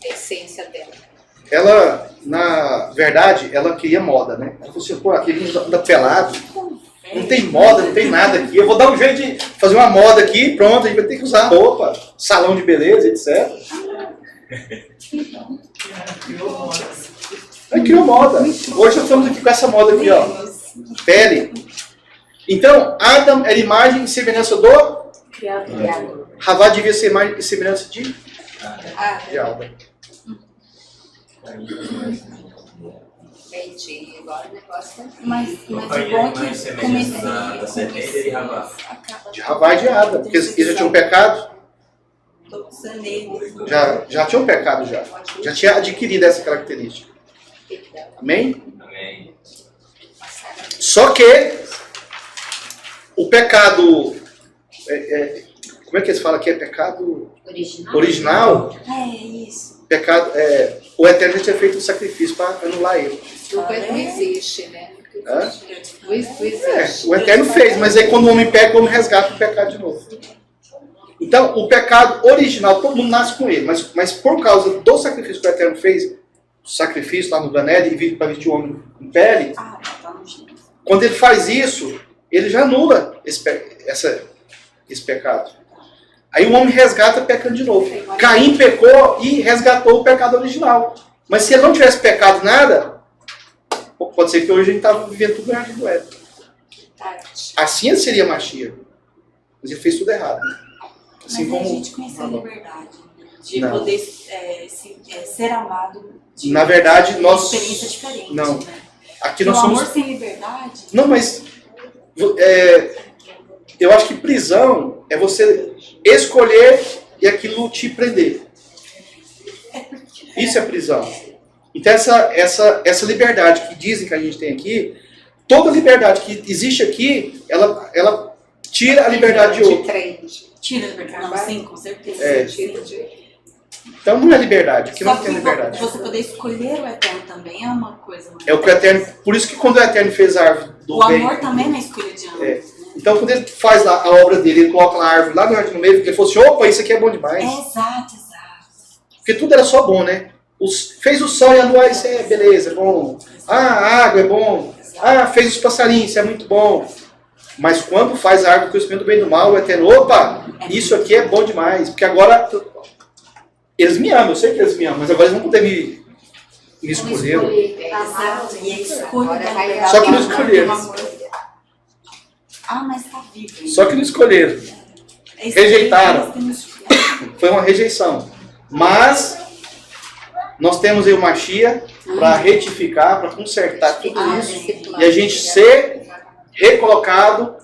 a essência dela. Ela, na verdade, ela queria moda, né? Ela falou assim, pô, aquele anda pelado. Não tem moda, não tem nada aqui. Eu vou dar um jeito de fazer uma moda aqui, pronto, a gente vai ter que usar roupa, salão de beleza, etc. Aí criou moda. Hoje nós estamos aqui com essa moda aqui, ó. Pele. Então, Adão era imagem e semelhança do Criado. Havá devia ser imagem e semelhança de Adão. Entendi. Agora o negócio é... Mas o bom Companhia, que semelhança da serpente e de Havá. De Havá e de Adão. Porque eles já tinham pecado. Tô pensando nele. Já tinham pecado já. Já tinha adquirido essa característica. Amém? Amém. Só que o pecado... como é que eles falam aqui? É pecado original? É isso. Pecado, o Eterno já tinha feito um sacrifício para anular ele. Não existe, né? Hã? Não existe. O Eterno fez, mas aí quando o homem peca, o homem resgata o pecado de novo. Então, o pecado original, todo mundo nasce com ele, mas por causa do sacrifício que o Eterno fez, o sacrifício lá no Ganed, e para vestir o homem em pele, quando ele faz isso, ele já anula esse pecado. Aí o homem resgata pecando de novo. Caim pecou e resgatou o pecado original. Mas se ele não tivesse pecado nada, pode ser que hoje a gente estava vivendo tudo errado do Éden. Assim ele seria Mashiach. Mas ele fez tudo errado. Assim Mas como... a gente conheceu a liberdade de Não. poder ser amado de Na verdade, uma nós... experiência diferente. Não. Né? Aqui Porque nós o somos... amor sem liberdade... Não, mas... eu acho que prisão é você escolher e aquilo te prender. Isso é prisão. Então essa liberdade que dizem que a gente tem aqui, toda liberdade que existe aqui, ela tira a liberdade de outro. Tira a liberdade. Não, sim, com certeza. Então não é liberdade, aqui Só não tem que liberdade. você poder escolher o Eterno também é uma coisa. É o que o Eterno, por isso que quando o Eterno fez a árvore do o bem... amor também é uma escolha de ambos. Né? Então quando ele faz lá a obra dele, ele coloca lá a árvore lá no jardim no meio, ele falou assim, opa, isso aqui é bom demais. Exato. Porque tudo era só bom, né? Fez o sol e a lua, isso é beleza, é bom. A água é bom. Fez os passarinhos, isso é muito bom. Mas quando faz a árvore do conhecimento do bem e do mal, o Eterno, opa, isso aqui é bom demais. Porque agora, eles me amam, eu sei que eles me amam, mas agora eles vão poder me escolher. Exato. E a escolha da liberdade. Só que não escolheram. Mas tá vivo. Só que não escolheram. Rejeitaram. Foi uma rejeição. Mas nós temos aí o Mashiach para retificar, para consertar tudo isso e a gente ser recolocado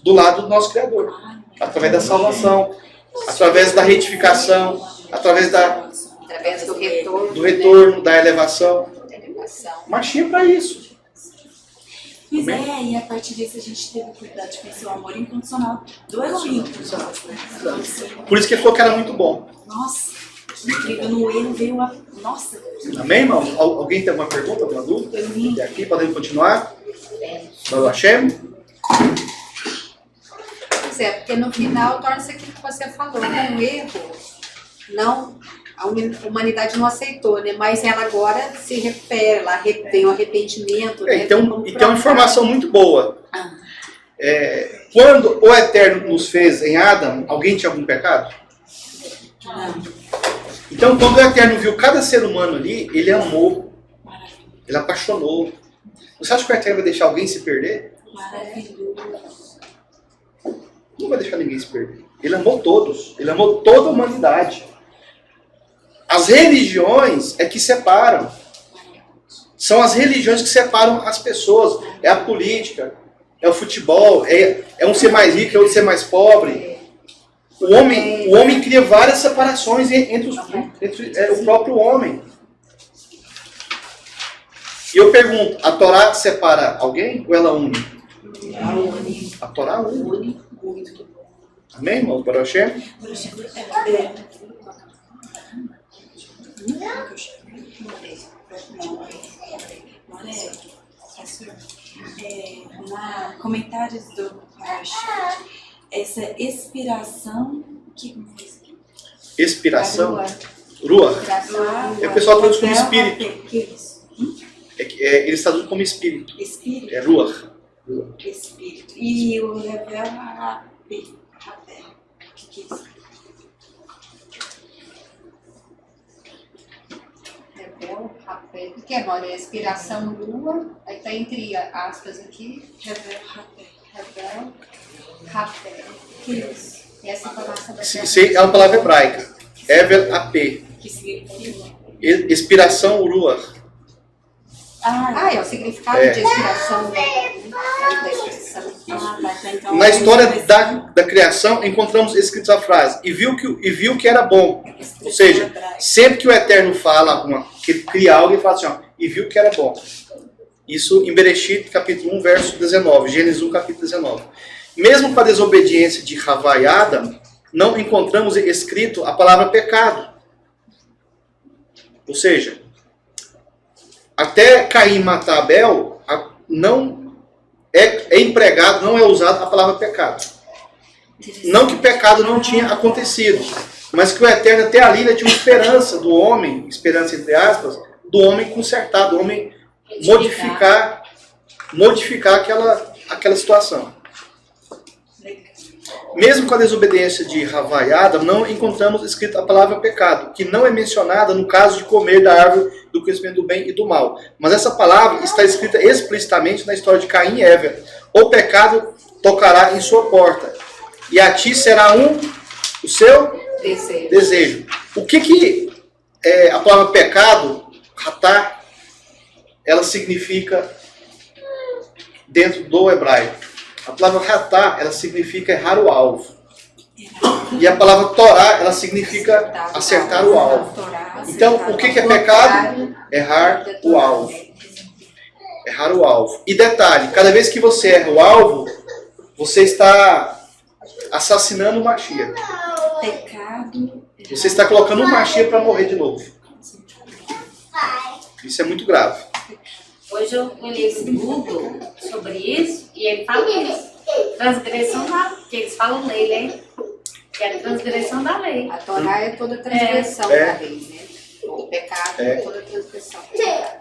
do lado do nosso Criador. Através da salvação, através da retificação, através do retorno, da elevação. Mashiach para isso. Pois e a partir disso a gente teve a oportunidade de conhecer o amor incondicional do Elohim. Por isso que ele falou que era muito bom. Nossa, Incrível, no erro veio uma... Nossa! Amém, irmão? Alguém tem alguma pergunta, alguma dúvida? E aqui, podemos continuar? Baruch Hashem? Pois é, porque no final torna-se aquilo que você falou, né? Um erro, não, a humanidade não aceitou, né? Mas ela agora se recupera, ela tem um arrependimento, né? Então, e tem uma informação muito boa. Quando o Eterno nos fez em Adão, alguém tinha algum pecado? Não. Então, quando o Eterno viu cada ser humano ali, ele amou, ele apaixonou. Você acha que o Eterno vai deixar alguém se perder? Maravilhoso. Não vai deixar ninguém se perder. Ele amou todos, ele amou toda a humanidade. As religiões é que separam. São as religiões que separam as pessoas. É a política, é o futebol, é um ser mais rico, é outro ser mais pobre. O homem cria várias separações entre o próprio homem. E eu pergunto, a Torá separa alguém ou ela une? A Torá une. Amém, irmãos? Baruch Hashem? Na comentários do Parashat, essa expiração, Expiração? Ruach. É o pessoal traduz como espírito. Que isso? Eles traduzem como espírito. Espírito? É Ruach. Espírito. E o Revel Rapé. O que é isso? Revel, rapé. O que é, Maura? É expiração lua, aí tá entre aspas aqui. Revel Rapé. Revel, rapé. O que é isso? E essa informação da Isso é uma palavra hebraica. Evel Apé. Que significa? Expiração Ruach. é o significado de expiração da expressão. Então, Na história da criação, encontramos escritos a frase, e viu que era bom. Ou seja, sempre que o Eterno fala, que ele cria algo, ele fala assim, e viu que era bom. Isso em Bereshit, capítulo 1, verso 19. Gênesis 1, capítulo 19. Mesmo com a desobediência de Havá e Adam, não encontramos escrito a palavra pecado. Ou seja, até Caim matar Abel, não é empregado, não é usado a palavra pecado. Não que pecado não tinha acontecido, mas que o Eterno até ali tinha uma esperança do homem, esperança entre aspas, do homem consertar, do homem modificar aquela situação. Mesmo com a desobediência de Havá e Adam, não encontramos escrito a palavra pecado, que não é mencionada no caso de comer da árvore do conhecimento do bem e do mal. Mas essa palavra está escrita explicitamente na história de Caim e Eva. O pecado tocará em sua porta, e a ti será o seu desejo. O que a palavra pecado, ratá, ela significa dentro do hebraico? A palavra ratá, ela significa errar o alvo. E a palavra torá, ela significa acertar o alvo. Então, o que é pecado? Errar o alvo. Errar o alvo. E detalhe, cada vez que você erra o alvo, você está assassinando o Mashiach. Pecado. Você está colocando o Mashiach para morrer de novo. Isso é muito grave. Hoje eu olhei esse Google sobre isso e ele fala isso. Transgressão que eles falam nele, hein? Que é a transgressão da lei. A Torá é toda transgressão da lei, né? O pecado é toda transgressão.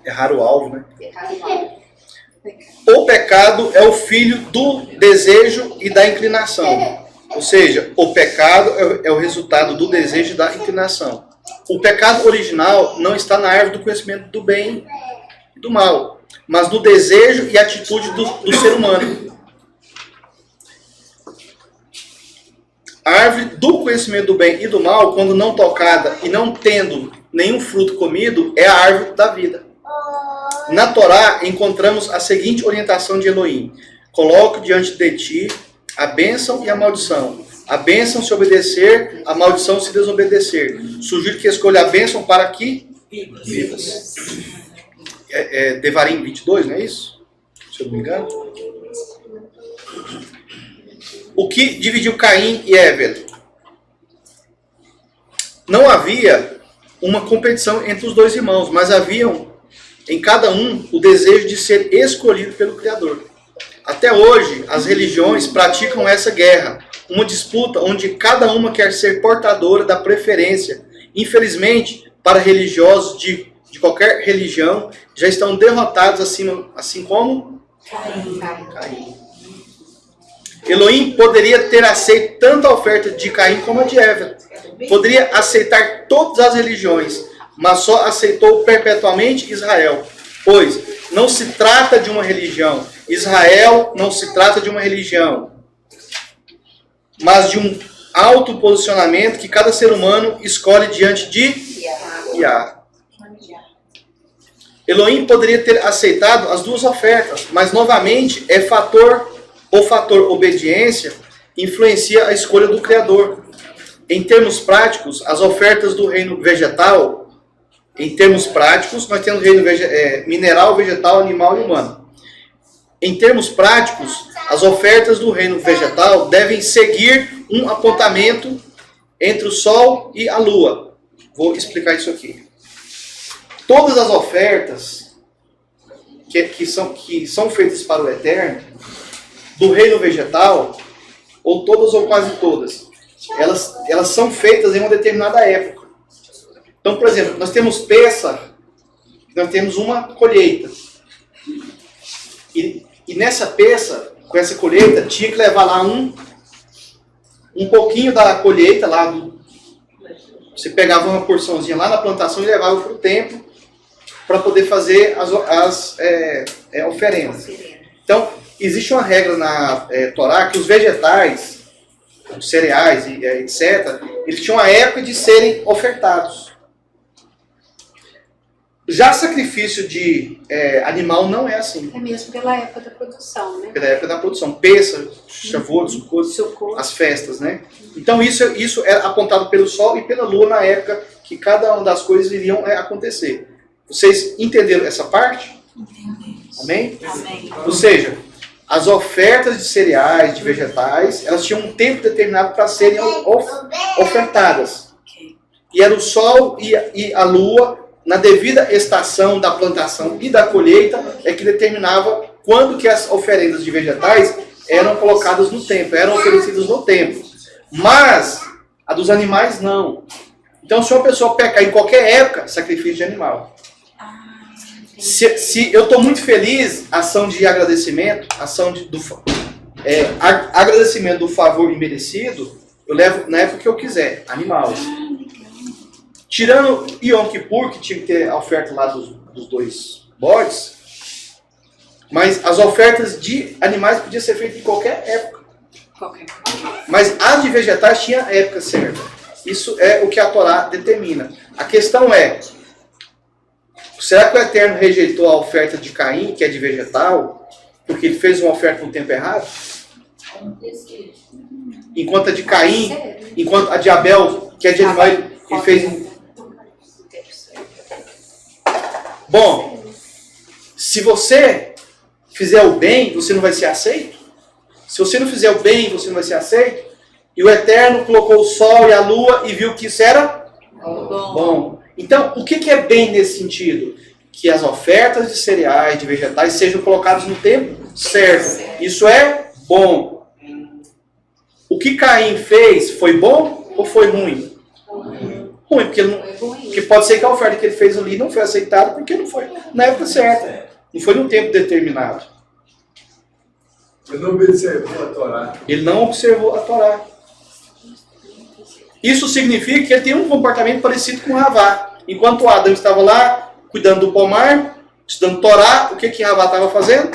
Errar o alvo, né? Errar o alvo. O pecado é o filho do desejo e da inclinação. Ou seja, o pecado é o resultado do desejo e da inclinação. O pecado original não está na árvore do conhecimento do bem e do mal, mas no desejo e atitude do ser humano. A árvore do conhecimento do bem e do mal, quando não tocada e não tendo nenhum fruto comido, é a árvore da vida. Na Torá, encontramos a seguinte orientação de Elohim: coloco diante de ti a bênção e a maldição. A bênção se obedecer, a maldição se desobedecer. Sugiro que escolha a bênção para que vivas. Devarim 22, não é isso? Se eu não me engano. O que dividiu Caim e Eva? Não havia uma competição entre os dois irmãos, mas haviam em cada um o desejo de ser escolhido pelo Criador. Até hoje, as religiões praticam essa guerra, uma disputa onde cada uma quer ser portadora da preferência. Infelizmente, para religiosos de qualquer religião, já estão derrotados assim como Caim. Elohim poderia ter aceito tanto a oferta de Caim como a de Eva. Poderia aceitar todas as religiões, mas só aceitou perpetuamente Israel. Pois não se trata de uma religião. Israel não se trata de uma religião, mas de um autoposicionamento que cada ser humano escolhe diante de Yah. Elohim poderia ter aceitado as duas ofertas, mas novamente o fator obediência influencia a escolha do Criador. Em termos práticos, as ofertas do reino vegetal, nós temos reino mineral, vegetal, animal e humano. Em termos práticos, as ofertas do reino vegetal devem seguir um apontamento entre o Sol e a Lua. Vou explicar isso aqui. Todas as ofertas que são feitas para o Eterno, do reino vegetal, ou todas ou quase todas, elas são feitas em uma determinada época. Então, por exemplo, nós temos Pêssar, nós temos uma colheita. E nessa Pêssar, com essa colheita, tinha que levar lá um pouquinho da colheita, você pegava uma porçãozinha lá na plantação e levava para o templo para poder fazer as oferendas. Então, existe uma regra na Torá que os vegetais, os cereais, etc., eles tinham a época de serem ofertados. Já sacrifício de animal não é assim. É mesmo pela época da produção, né? Pela época da produção. Pêssar, Shavuot, Sukkot, as festas, né? Então isso é apontado pelo Sol e pela Lua na época que cada uma das coisas iriam acontecer. Vocês entenderam essa parte? Entendemos. Amém? Amém. Ou seja, as ofertas de cereais, de vegetais, elas tinham um tempo determinado para serem ofertadas. E era o Sol e a Lua, na devida estação da plantação e da colheita, é que determinava quando que as oferendas de vegetais eram colocadas no templo, eram oferecidas no templo. Mas a dos animais não. Então, se uma pessoa pecar em qualquer época, sacrifício de animal. Se eu estou muito feliz, ação de agradecimento, agradecimento do favor imerecido, eu levo na época que eu quiser, animal. Tirando Yom Kippur, que tinha que ter a oferta lá dos 2 bodes, mas as ofertas de animais podiam ser feitas em qualquer época. Mas as de vegetais tinha a época certa. Isso é o que a Torá determina. A questão é, será que o Eterno rejeitou a oferta de Caim, que é de vegetal, porque ele fez uma oferta no tempo errado? Enquanto a de Caim, enquanto a de Abel, que é de animal, ele fez... Bom, se você fizer o bem, você não vai ser aceito? Se você não fizer o bem, você não vai ser aceito? E o Eterno colocou o Sol e a Lua e viu que isso era bom. Então, o que é bem nesse sentido? Que as ofertas de cereais, de vegetais, sejam colocadas no tempo certo. Isso é bom. O que Caim fez foi bom ou foi ruim? Ruim, porque pode ser que a oferta que ele fez ali não foi aceitada porque não foi na época certa. Não foi num tempo determinado. Ele não observou a Torá. Ele não observou a Torá. Isso significa que ele tem um comportamento parecido com Ravá. Enquanto Adão estava lá, cuidando do pomar, estudando Torá, o que Ravá estava fazendo?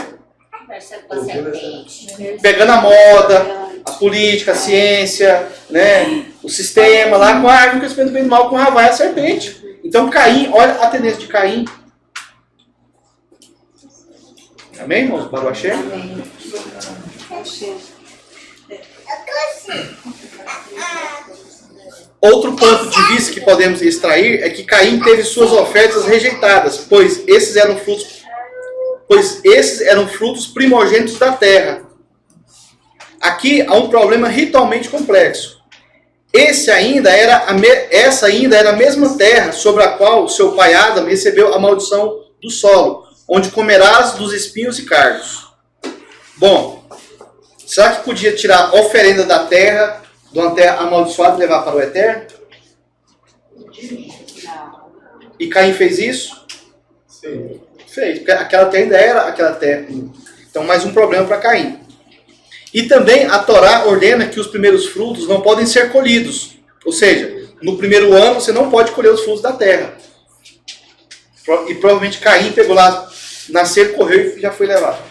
Pegando a moda, a política, a ciência, né, o sistema lá, com a árvore crescendo bem do mal, com Ravá é a serpente. Então Caim, olha a tendência de Caim. Amém, irmãos? Baruch Hashem? Amém. Outro ponto de vista que podemos extrair é que Caim teve suas ofertas rejeitadas, pois esses eram frutos primogênitos da terra. Aqui há um problema ritualmente complexo. essa ainda era a mesma terra sobre a qual seu pai Adão recebeu a maldição do solo, onde comerás dos espinhos e cardos. Bom, será que podia tirar oferenda da terra, de uma terra amaldiçoada, e levar para o eterno? E Caim fez isso? Sim. Fez, porque aquela terra ainda era aquela terra. Então, mais um problema para Caim. E também a Torá ordena que os primeiros frutos não podem ser colhidos. Ou seja, no primeiro ano você não pode colher os frutos da terra. E provavelmente Caim pegou lá, nasceu, correu e já foi levado.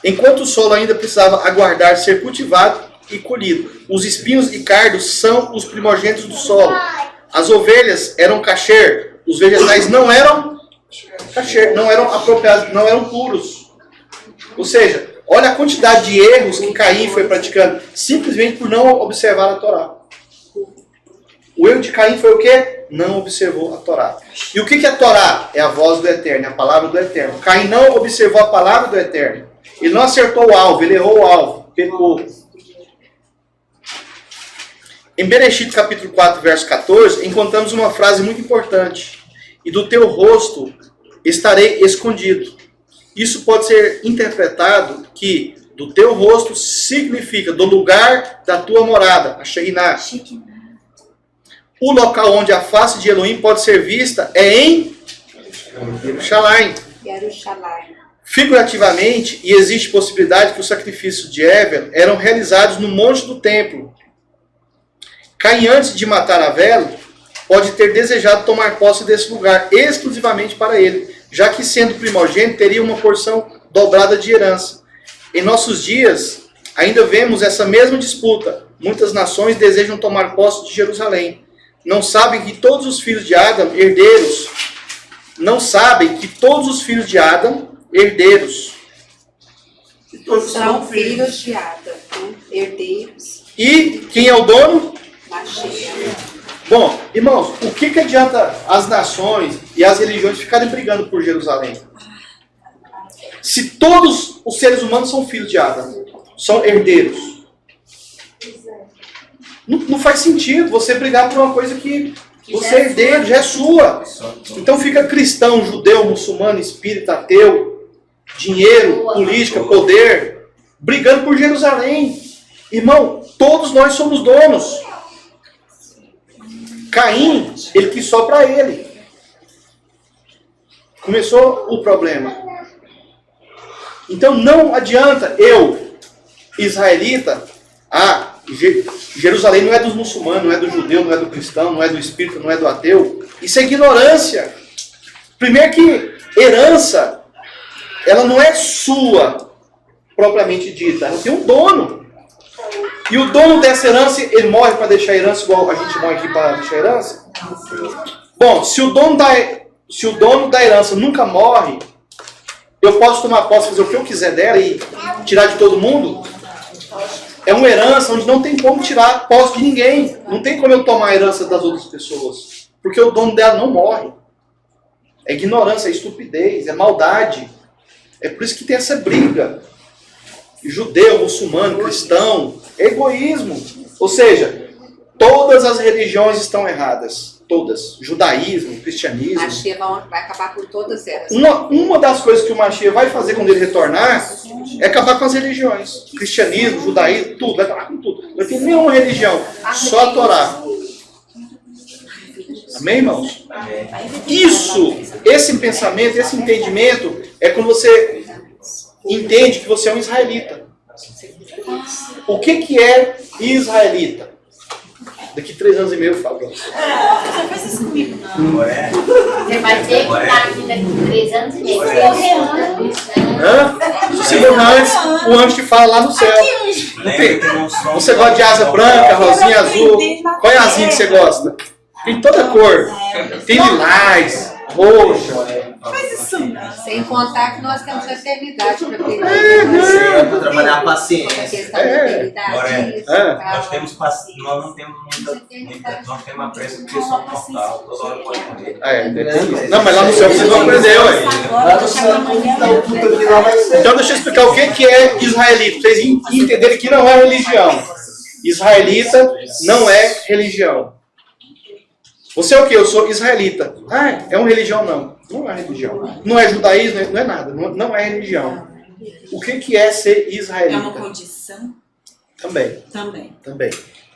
Enquanto o solo ainda precisava aguardar ser cultivado e colhido. Os espinhos e cardos são os primogênitos do solo. As ovelhas eram kasher, os vegetais não eram kasher, não eram apropriados, não eram puros. Ou seja, olha a quantidade de erros que Caim foi praticando, simplesmente por não observar a Torá. O erro de Caim foi o quê? Não observou a Torá. E o que é a Torá? É a voz do Eterno, é a palavra do Eterno. Caim não observou a palavra do Eterno. Ele não acertou o alvo, ele errou o alvo, pecou. Em Bereshit capítulo 4, verso 14, encontramos uma frase muito importante. E do teu rosto estarei escondido. Isso pode ser interpretado que do teu rosto significa do lugar da tua morada, a Shekhinah. O local onde a face de Elohim pode ser vista é em Jerusalém. Figurativamente, e existe possibilidade que os sacrifícios de Hevel eram realizados no monte do templo. Caim, antes de matar Abel, pode ter desejado tomar posse desse lugar exclusivamente para ele, já que, sendo primogênito, teria uma porção dobrada de herança. Em nossos dias, ainda vemos essa mesma disputa. Muitas nações desejam tomar posse de Jerusalém. Não sabem que todos os filhos de Adão, herdeiros, São filhos de Adão, herdeiros. E quem é o dono? Mashiach. Bom, irmãos, o que adianta as nações e as religiões ficarem brigando por Jerusalém? Se todos os seres humanos são filhos de Adão, são herdeiros. Não faz sentido você brigar por uma coisa que você é herdeiro, já é sua. Então fica cristão, judeu, muçulmano, espírita, ateu, dinheiro, política, poder, brigando por Jerusalém. Irmão, todos nós somos donos. Caim, ele quis só para ele. Começou o problema. Então não adianta eu, israelita, Jerusalém não é dos muçulmanos, não é do judeu, não é do cristão, não é do espírita, não é do ateu. Isso é ignorância. Primeiro que herança, ela não é sua, propriamente dita. Ela tem um dono. E o dono dessa herança, ele morre para deixar a herança igual a gente morre aqui para deixar a herança? Bom, se o dono da herança nunca morre, eu posso tomar posse, fazer o que eu quiser dela e tirar de todo mundo? É uma herança onde não tem como tirar posse de ninguém. Não tem como eu tomar a herança das outras pessoas. Porque o dono dela não morre. É ignorância, é estupidez, é maldade. É por isso que tem essa briga. Judeu, muçulmano, cristão, é egoísmo. Ou seja, todas as religiões estão erradas. Todas. Judaísmo, cristianismo. Mashiach vai acabar com todas elas. Uma das coisas que o Mashiach vai fazer quando ele retornar é acabar com as religiões. Cristianismo, judaísmo, tudo. Vai acabar com tudo. Não tem nenhuma religião. Só a Torá. Amém, irmãos? Isso, esse pensamento, esse entendimento é quando você entende que você é um israelita. O que é israelita? Daqui 3 anos e meio eu falo pra você. Você faz isso comigo, não. Você vai ter que estar aqui daqui 3 anos e meio. Se for antes, o anjo te fala lá no céu. Você gosta de asa branca, rosinha, azul? Qual é a asinha que você gosta? Tem toda cor. Tem lilás, roxo. Faz isso não. Sem contar que nós temos a eternidade para ter. Para trabalhar a paciência. Questão da eternidade. Nós não temos nós temos a pressa porque somos mortal, toda hora pode morrer. Não, mas lá no céu vocês vão aprender, ué. Lá no céu, tudo aqui lá vai ser. Então deixa eu explicar o que é israelita, pra vocês entenderem que não é religião. Israelita não é religião. Você é o quê? Eu sou israelita. Ah, é uma religião? Não. Não é religião. Não é judaísmo, não é nada. Não é religião. O que é ser israelita? É uma condição? Também. Também.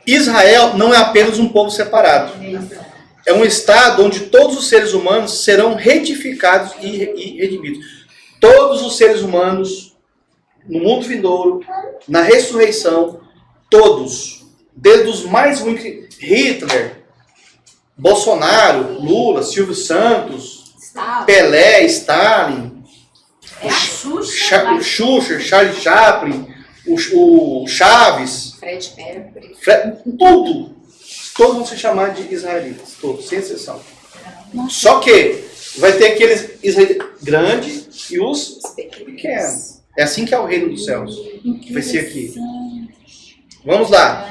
Israel não é apenas um povo separado. É um estado onde todos os seres humanos serão retificados e redimidos. Todos os seres humanos, no mundo vindouro, na ressurreição, todos, desde os mais ruins, Hitler, Bolsonaro, Lula, Silvio Santos, Pelé, Stalin, Xuxa, Charlie Chaplin, o Chaves, Fred Mercury. Todos vão se chamar de israelitas, todos, sem exceção. Só que vai ter aqueles israelitas grandes e os pequenos. É assim que é o reino dos céus, que vai ser aqui. Vamos lá.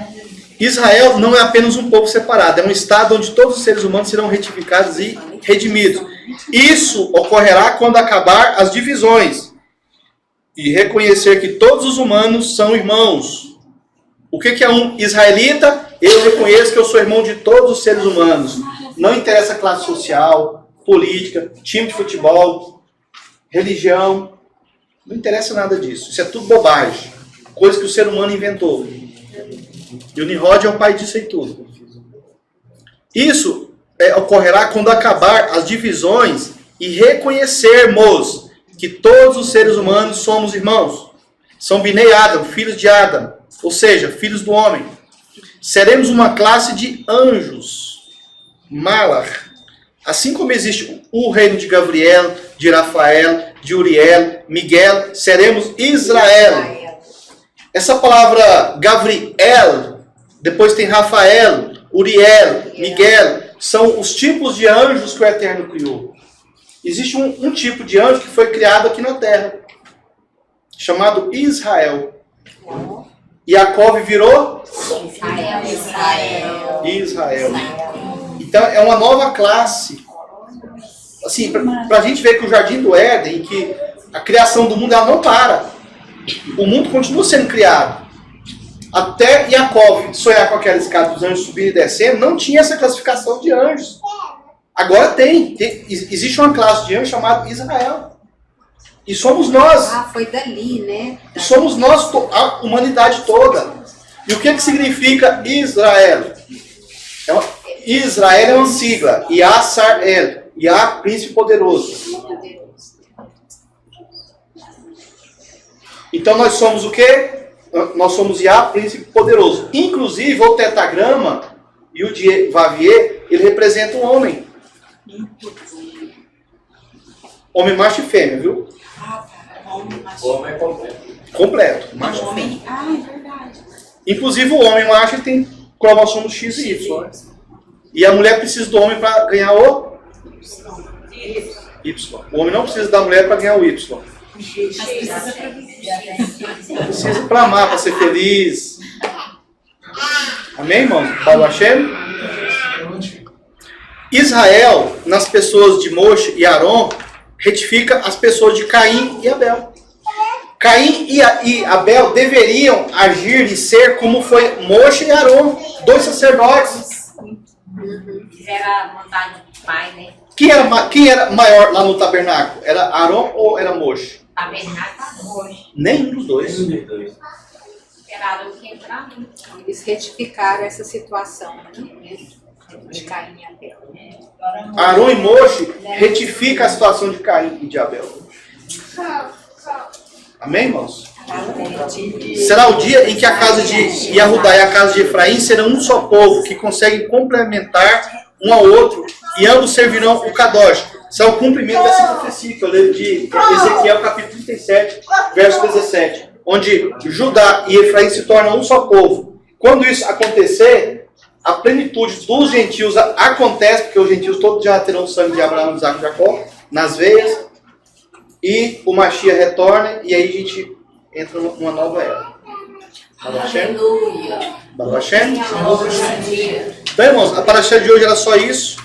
Israel não é apenas um povo separado, é um estado onde todos os seres humanos serão retificados e redimidos. Isso ocorrerá quando acabar as divisões e reconhecer que todos os humanos são irmãos. O que é um israelita? Eu reconheço que eu sou irmão de todos os seres humanos. Não interessa classe social, política, time de futebol, religião. Não interessa nada disso. Isso é tudo bobagem. Coisa que o ser humano inventou. E o Nimrod é o pai disso aí tudo. Isso ocorrerá quando acabar as divisões e reconhecermos que todos os seres humanos somos irmãos. São Binei Adam, filhos de Adam. Ou seja, filhos do homem. Seremos uma classe de anjos. Malach. Assim como existe o reino de Gabriel, de Rafael, de Uriel, Miguel, seremos Israel. Essa palavra Gabriel, depois tem Rafael, Uriel, Miguel, são os tipos de anjos que o Eterno criou. Existe um tipo de anjo que foi criado aqui na terra, chamado Israel. Jacob virou Israel. Então é uma nova classe. Assim, para a gente ver que o Jardim do Éden, que a criação do mundo ela não para. O mundo continua sendo criado. Até Jacob sonhar com aquela escada dos anjos subindo e descendo, não tinha essa classificação de anjos. Agora tem. Existe uma classe de anjos chamada Israel. E somos nós. Ah, foi dali, né? E somos nós, a humanidade toda. E o que significa Israel? Israel é uma sigla. Yasar-El. Yah, príncipe poderoso. Então nós somos o quê? Nós somos Yah, príncipe poderoso. Inclusive o tetragrama e o de Vavier, ele representa um homem. Homem, macho e fêmea, viu? O homem é completo. Completo. Macho e fêmea. É verdade. Inclusive o homem macho tem cromossomo X e Y. E a mulher precisa do homem para ganhar o Y. O homem não precisa da mulher para ganhar o Y. Precisa para amar, para ser feliz. Amém, irmão? Baruch Hashem? Israel, nas pessoas de Moshe e Arão, retifica as pessoas de Caim e Abel. Caim e Abel deveriam agir e ser como foi Moshe e Arão, dois sacerdotes. Fizeram a vontade do pai, né? Quem era maior lá no tabernáculo? Era Arão ou era Moshe? Tabernáculo hoje. Nenhum dos dois. Era Arão que entrava. Eles retificaram essa situação aqui, né? De Caim e Abel. Arão e Moshe retifica a situação de Caim e de Abel. Amém, irmãos? Será o dia em que a casa de Yahudá e a casa de Efraim serão um só povo, que conseguem complementar um ao outro, e ambos servirão o Kadosh. Isso é o cumprimento dessa profecia que eu leio de Ezequiel capítulo 37, verso 17, onde Judá e Efraim se tornam um só povo. Quando isso acontecer, a plenitude dos gentios acontece, porque os gentios todos já terão o sangue de Abraão, Isaac e Jacó nas veias, e o Mashiach retorna, e aí a gente entra numa nova era. Baruch Hashem? Baruch Hashem? Então, irmãos, a paraxá de hoje era só isso.